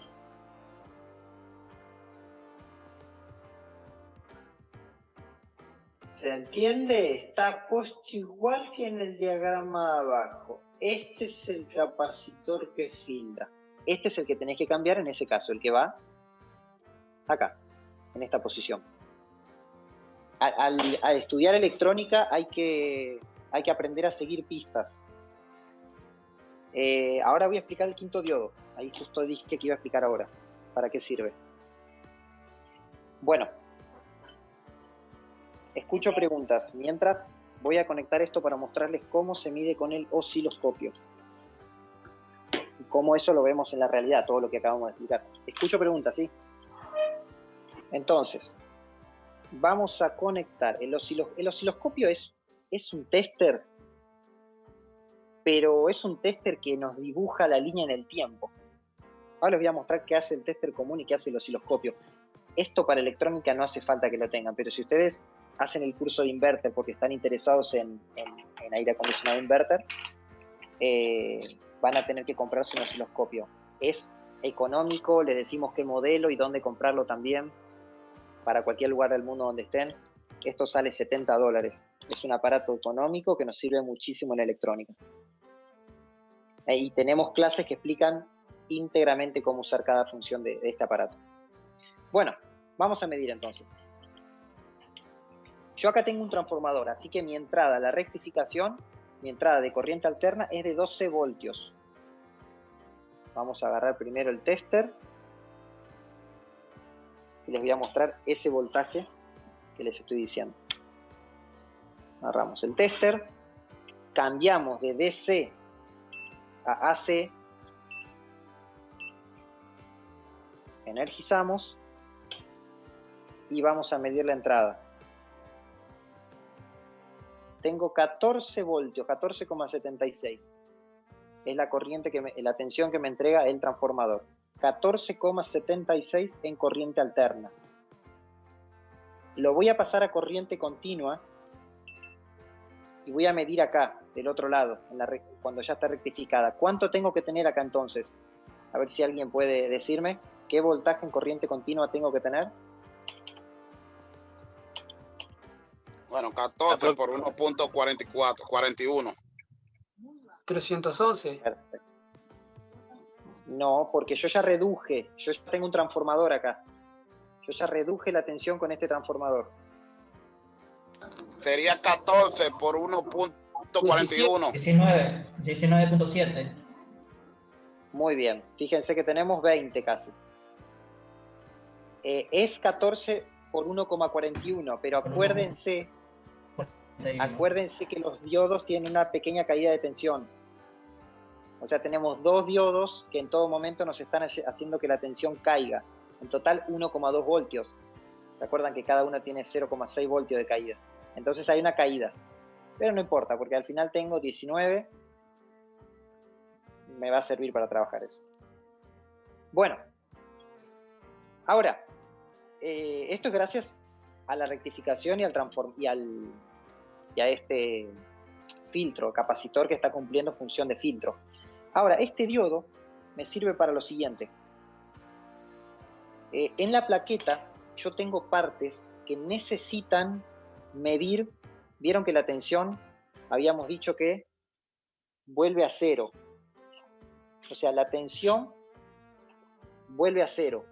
¿Se entiende? Está puesto igual que en el diagrama de abajo. Este es el capacitor que filtra. Este es el que tenés que cambiar en ese caso, el que va acá, en esta posición. Al estudiar electrónica hay que aprender a seguir pistas. Ahora voy a explicar el quinto diodo. Ahí justo dije que iba a explicar ahora. ¿Para qué sirve? Bueno. Escucho preguntas. Mientras voy a conectar esto para mostrarles cómo se mide con el osciloscopio. Y cómo eso lo vemos en la realidad, todo lo que acabamos de explicar. Escucho preguntas, ¿sí? Entonces, vamos a conectar. El osciloscopio es un tester, pero es un tester que nos dibuja la línea en el tiempo. Ahora les voy a mostrar qué hace el tester común y qué hace el osciloscopio. Esto para electrónica no hace falta que lo tengan, pero si ustedes hacen el curso de inverter porque están interesados en aire acondicionado inverter, van a tener que comprarse un osciloscopio. Es económico, les decimos qué modelo y dónde comprarlo también, para cualquier lugar del mundo donde estén. Esto sale $70. Es un aparato económico que nos sirve muchísimo en electrónica. Y tenemos clases que explican íntegramente cómo usar cada función de este aparato. Bueno, vamos a medir entonces. Yo acá tengo un transformador, así que mi entrada, la rectificación, mi entrada de corriente alterna es de 12 voltios. Vamos a agarrar primero el tester y les voy a mostrar ese voltaje que les estoy diciendo. Agarramos el tester, cambiamos de DC a AC, energizamos y vamos a medir la entrada. Tengo 14 voltios, 14,76. Es la corriente la tensión que me entrega el transformador. 14,76 en corriente alterna. Lo voy a pasar a corriente continua y voy a medir acá, del otro lado, cuando ya está rectificada. ¿Cuánto tengo que tener acá entonces? A ver si alguien puede decirme qué voltaje en corriente continua tengo que tener. Bueno, 14 por 1.44, 41. 311. Perfecto. No, porque yo ya reduje, yo ya tengo un transformador acá. Yo ya reduje la tensión con este transformador. Sería 14 por 1.41. 19.7. Muy bien, fíjense que tenemos 20 casi. Es 14 por 1,41, pero acuérdense Acuérdense que los diodos tienen una pequeña caída de tensión. O sea, tenemos 2 diodos que en todo momento nos están haciendo que la tensión caiga. En total 1,2 voltios. ¿Se acuerdan que cada uno tiene 0,6 voltios de caída? Entonces hay una caída. Pero no importa, porque al final tengo 19. Me va a servir para trabajar eso. Bueno. Ahora, esto es gracias a la rectificación y a este filtro, capacitor que está cumpliendo función de filtro. Ahora, este diodo me sirve para lo siguiente. En la plaqueta yo tengo partes que necesitan medir. Vieron que la tensión, habíamos dicho que vuelve a 0. O sea, la tensión vuelve a 0.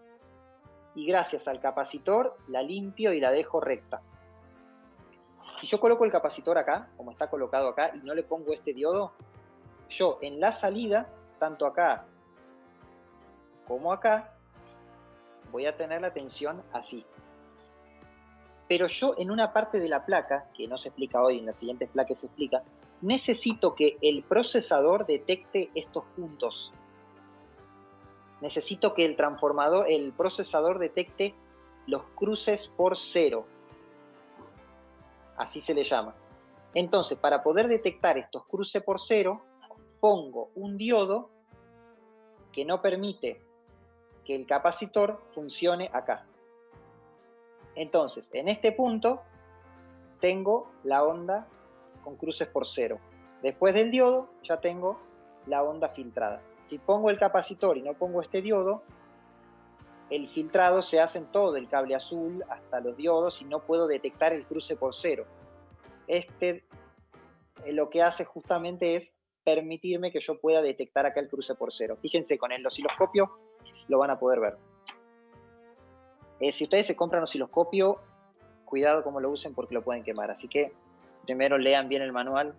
Y gracias al capacitor la limpio y la dejo recta. Si yo coloco el capacitor acá, como está colocado acá, y no le pongo este diodo, yo en la salida, tanto acá como acá, voy a tener la tensión así. Pero yo en una parte de la placa, que no se explica hoy, en las siguientes placas se explica, necesito que el procesador detecte estos puntos. Necesito que el procesador detecte los cruces por 0. Así se le llama. Entonces, para poder detectar estos cruces por 0, pongo un diodo que no permite que el capacitor funcione acá. Entonces, en este punto, tengo la onda con cruces por 0. Después del diodo, ya tengo la onda filtrada. Si pongo el capacitor y no pongo este diodo, el filtrado se hace en todo el cable azul hasta los diodos y no puedo detectar el cruce por 0. Lo que hace justamente es permitirme que yo pueda detectar acá el cruce por 0. Fíjense, con el osciloscopio lo van a poder ver. Si ustedes se compran osciloscopio, cuidado cómo lo usen porque lo pueden quemar. Así que primero lean bien el manual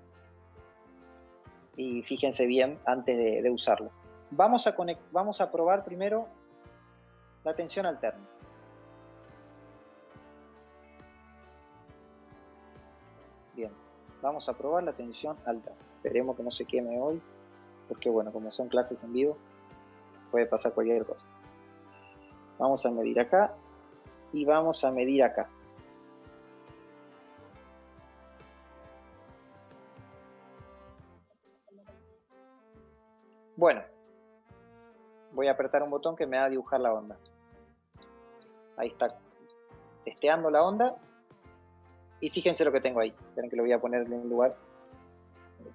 y fíjense bien antes de usarlo. Vamos a probar primero la tensión alterna. Bien, vamos a probar la tensión alterna. Esperemos que no se queme hoy, porque bueno, como son clases en vivo, puede pasar cualquier cosa. Vamos a medir acá y vamos a medir acá. Bueno, voy a apretar un botón que me va a dibujar la onda. Ahí está, testeando la onda. Y fíjense lo que tengo ahí. Esperen que lo voy a poner en un lugar.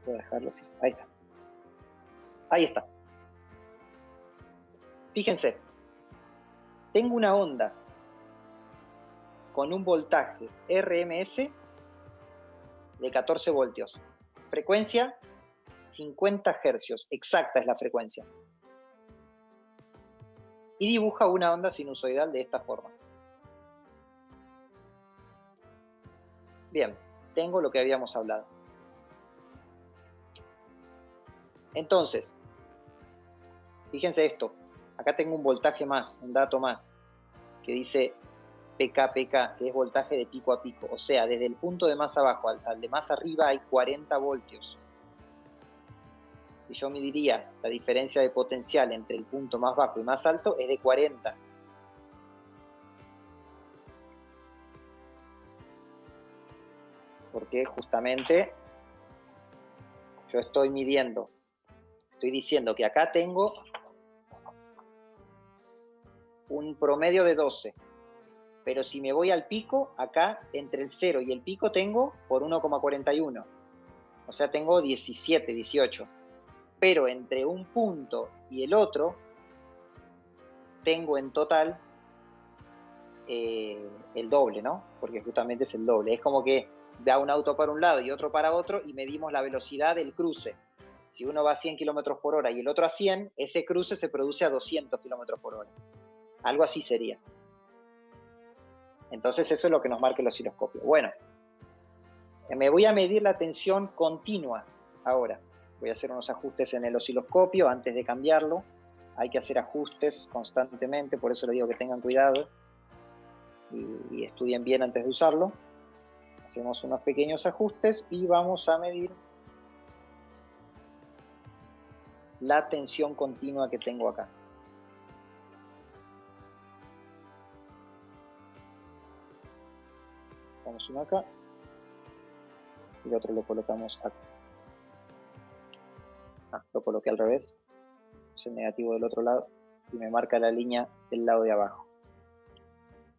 Voy a dejarlo. Ahí está. Ahí está. Fíjense. Tengo una onda con un voltaje RMS de 14 voltios. Frecuencia 50 hercios. Exacta es la frecuencia. Y dibuja una onda sinusoidal de esta forma. Bien, tengo lo que habíamos hablado. Entonces, fíjense esto. Acá tengo un voltaje más, un dato más, que dice PKPK, que es voltaje de pico a pico. O sea, desde el punto de más abajo al de más arriba hay 40 voltios. Si yo mediría la diferencia de potencial entre el punto más bajo y más alto, es de 40. Porque justamente yo estoy midiendo, estoy diciendo que acá tengo un promedio de 12, pero si me voy al pico, acá entre el 0 y el pico tengo por 1,41, o sea tengo 17, 18, pero entre un punto y el otro tengo en total el doble, ¿no? Porque justamente es el doble, es como que da un auto para un lado y otro para otro y medimos la velocidad del cruce. Si uno va a 100 km por hora y el otro a 100, ese cruce se produce a 200 km por hora. Algo así sería. Entonces eso es lo que nos marca el osciloscopio. Bueno, me voy a medir la tensión continua ahora. Voy a hacer unos ajustes en el osciloscopio antes de cambiarlo. Hay que hacer ajustes constantemente, por eso les digo que tengan cuidado y estudien bien antes de usarlo. Hacemos unos pequeños ajustes y vamos a medir la tensión continua que tengo acá. Ponemos uno acá y el otro lo colocamos acá. Lo coloqué al revés. Es el negativo del otro lado y me marca la línea del lado de abajo.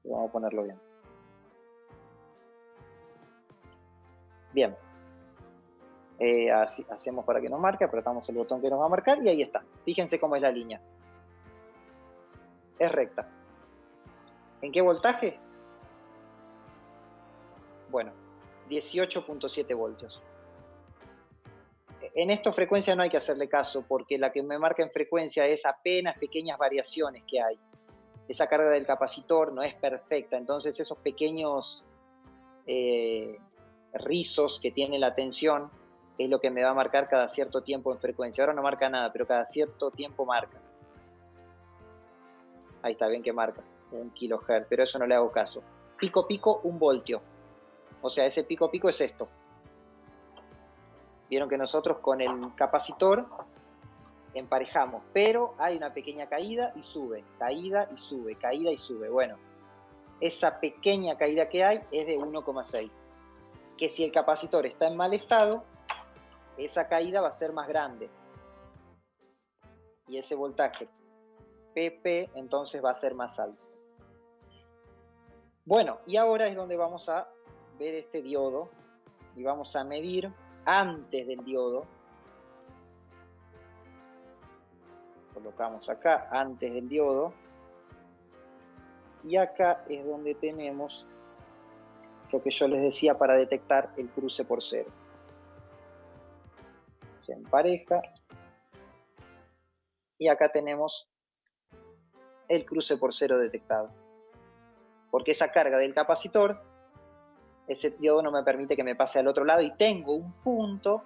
Y vamos a ponerlo bien. Bien. Así hacemos para que nos marque, apretamos el botón que nos va a marcar y ahí está. Fíjense cómo es la línea. Es recta. ¿En qué voltaje? Bueno, 18.7 voltios. En esta frecuencia no hay que hacerle caso porque la que me marca en frecuencia es apenas pequeñas variaciones que hay. Esa carga del capacitor no es perfecta, entonces esos pequeños rizos que tiene la tensión es lo que me va a marcar cada cierto tiempo en frecuencia. Ahora no marca nada, pero cada cierto tiempo marca. Ahí está, bien que marca, 1 kHz, pero eso no le hago caso. Pico pico, 1 voltio. O sea, ese pico pico es esto. Vieron que nosotros con el capacitor emparejamos, pero hay una pequeña caída y sube, caída y sube, caída y sube. Bueno, esa pequeña caída que hay es de 1,6. Que si el capacitor está en mal estado, esa caída va a ser más grande. Y ese voltaje PP entonces va a ser más alto. Bueno, y ahora es donde vamos a ver este diodo y vamos a medir antes del diodo. Colocamos acá antes del diodo. Y acá es donde tenemos lo que yo les decía para detectar el cruce por cero. Se empareja. Y acá tenemos el cruce por cero detectado. Porque esa carga del capacitor, ese diodo no me permite que me pase al otro lado y tengo un punto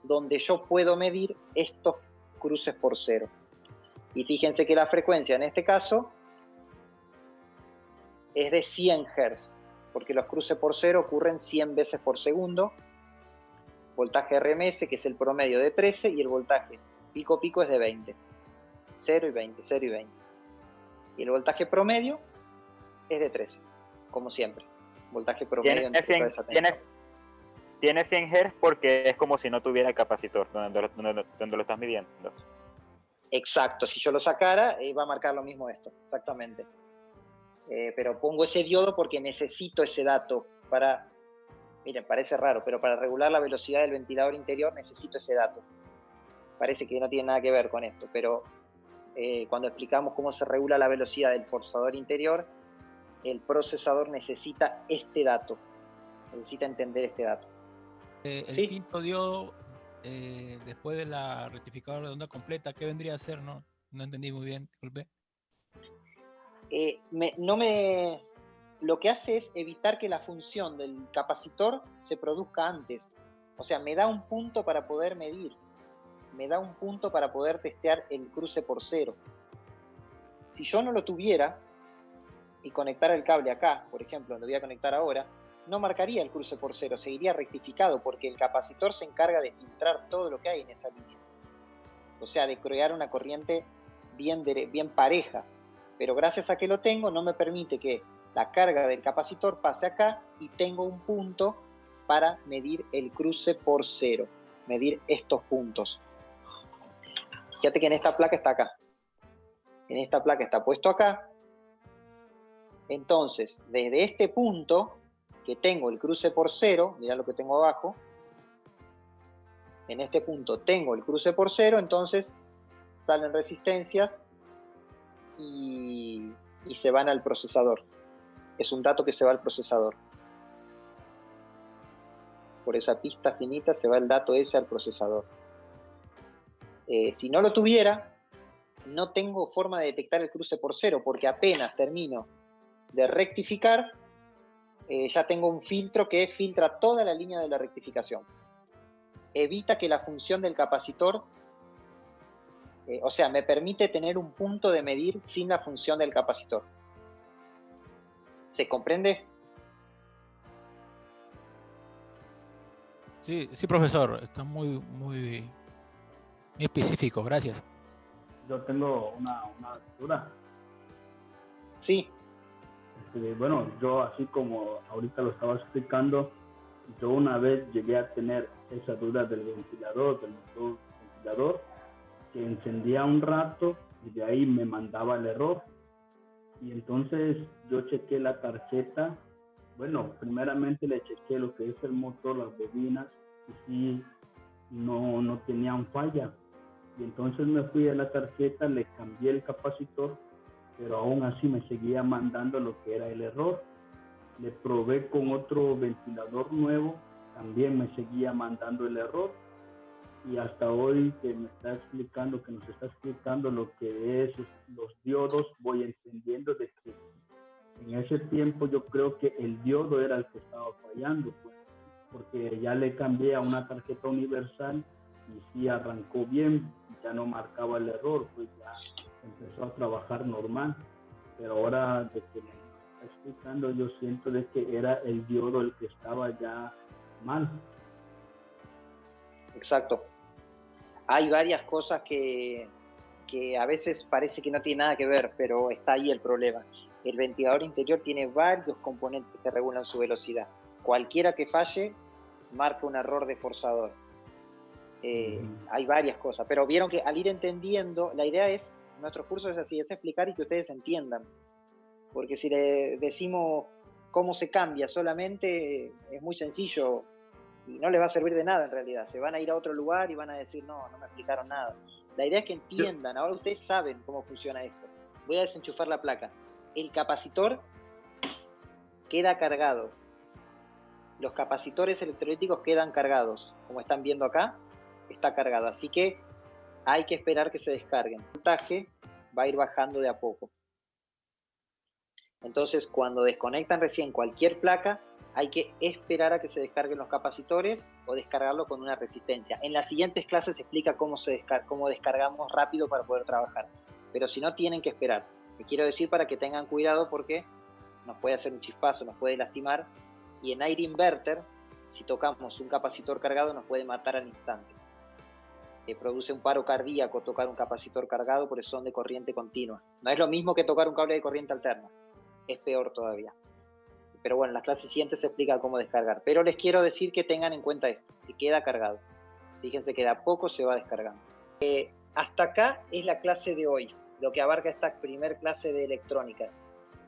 donde yo puedo medir estos cruces por cero. Y fíjense que la frecuencia en este caso es de 100 Hz, porque los cruces por cero ocurren 100 veces por segundo. Voltaje RMS, que es el promedio, de 13, y el voltaje pico pico es de 20. 0 y 20, 0 y 20. Y el voltaje promedio es de 13, como siempre. Voltaje promedio en toda esa tensión. Tiene 100 Hz porque es como si no tuviera el capacitor donde lo estás midiendo. Exacto, si yo lo sacara, va a marcar lo mismo esto, exactamente. Pero pongo ese diodo porque necesito ese dato para, miren, parece raro, pero para regular la velocidad del ventilador interior necesito ese dato. Parece que no tiene nada que ver con esto, pero cuando explicamos cómo se regula la velocidad del forzador interior, el procesador necesita este dato, necesita entender este dato. El quinto diodo, después de la rectificadora de onda completa, ¿qué vendría a ser? No entendí muy bien, disculpe. Lo que hace es evitar que la función del capacitor se produzca antes. O sea, me da un punto para poder medir, me da un punto para poder testear el cruce por cero. Si yo no lo tuviera y conectara el cable acá, por ejemplo, lo voy a conectar ahora, no marcaría el cruce por cero, seguiría rectificado porque el capacitor se encarga de filtrar todo lo que hay en esa línea. O sea, de crear una corriente bien pareja. Pero gracias a que lo tengo, no me permite que la carga del capacitor pase acá y tengo un punto para medir el cruce por cero, medir estos puntos. Fíjate que en esta placa está acá. En esta placa está puesto acá. Entonces, desde este punto que tengo el cruce por cero, mirá lo que tengo abajo, en este punto tengo el cruce por cero, entonces salen resistencias y se van al procesador. Es un dato que se va al procesador. Por esa pista finita se va el dato ese al procesador. Si no lo tuviera, no tengo forma de detectar el cruce por cero, porque apenas termino de rectificar, ya tengo un filtro que filtra toda la línea de la rectificación. Evita que la función del capacitor, o sea, me permite tener un punto de medir sin la función del capacitor. ¿Se comprende? Sí, sí, profesor, está muy específico, gracias. Yo tengo una duda. Sí. Bueno, yo así como ahorita lo estaba explicando, yo una vez llegué a tener esa duda del ventilador, del motor ventilador, que encendía un rato y de ahí me mandaba el error. Y entonces yo chequé la tarjeta. Bueno, primeramente le chequé lo que es el motor, las bobinas, y sí, no tenían falla. Y entonces me fui a la tarjeta, le cambié el capacitor, pero aún así me seguía mandando lo que era el error. Le probé con otro ventilador nuevo, también me seguía mandando el error. Y hasta hoy que nos está explicando lo que es los diodos, voy entendiendo de que en ese tiempo yo creo que el diodo era el que estaba fallando, pues, porque ya le cambié a una tarjeta universal y sí arrancó bien, ya no marcaba el error, pues ya empezó a trabajar normal. Pero ahora de que me está explicando, yo siento de que era el diodo el que estaba ya mal. Exacto. Hay varias cosas que a veces parece que no tiene nada que ver, pero está ahí el problema. El ventilador interior tiene varios componentes que regulan su velocidad. Cualquiera que falle marca un error de forzador. Hay varias cosas, pero vieron que al ir entendiendo, la idea es, nuestros cursos es así, es explicar y que ustedes entiendan. Porque si le decimos cómo se cambia solamente, es muy sencillo y no les va a servir de nada en realidad. Se van a ir a otro lugar y van a decir, no me explicaron nada. La idea es que entiendan, ahora ustedes saben cómo funciona esto. Voy a desenchufar la placa. El capacitor queda cargado. Los capacitores electrolíticos quedan cargados. Como están viendo acá, está cargado. Así que hay que esperar que se descarguen. El voltaje va a ir bajando de a poco. Entonces, cuando desconectan recién cualquier placa, hay que esperar a que se descarguen los capacitores o descargarlo con una resistencia. En las siguientes clases se explica cómo descargamos rápido para poder trabajar. Pero si no, tienen que esperar. Les quiero decir para que tengan cuidado porque nos puede hacer un chispazo, nos puede lastimar. Y en aire inverter, si tocamos un capacitor cargado, nos puede matar al instante. Produce un paro cardíaco tocar un capacitor cargado, por eso son de corriente continua. No es lo mismo que tocar un cable de corriente alterna. Es peor todavía. Pero bueno, en las clases siguientes se explica cómo descargar. Pero les quiero decir que tengan en cuenta esto, que queda cargado. Fíjense que de a poco se va descargando. Hasta acá es la clase de hoy, lo que abarca esta primer clase de electrónica.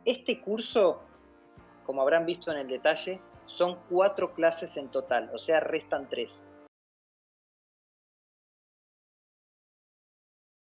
Este curso, como habrán visto en el detalle, son 4 clases en total, o sea, restan 3.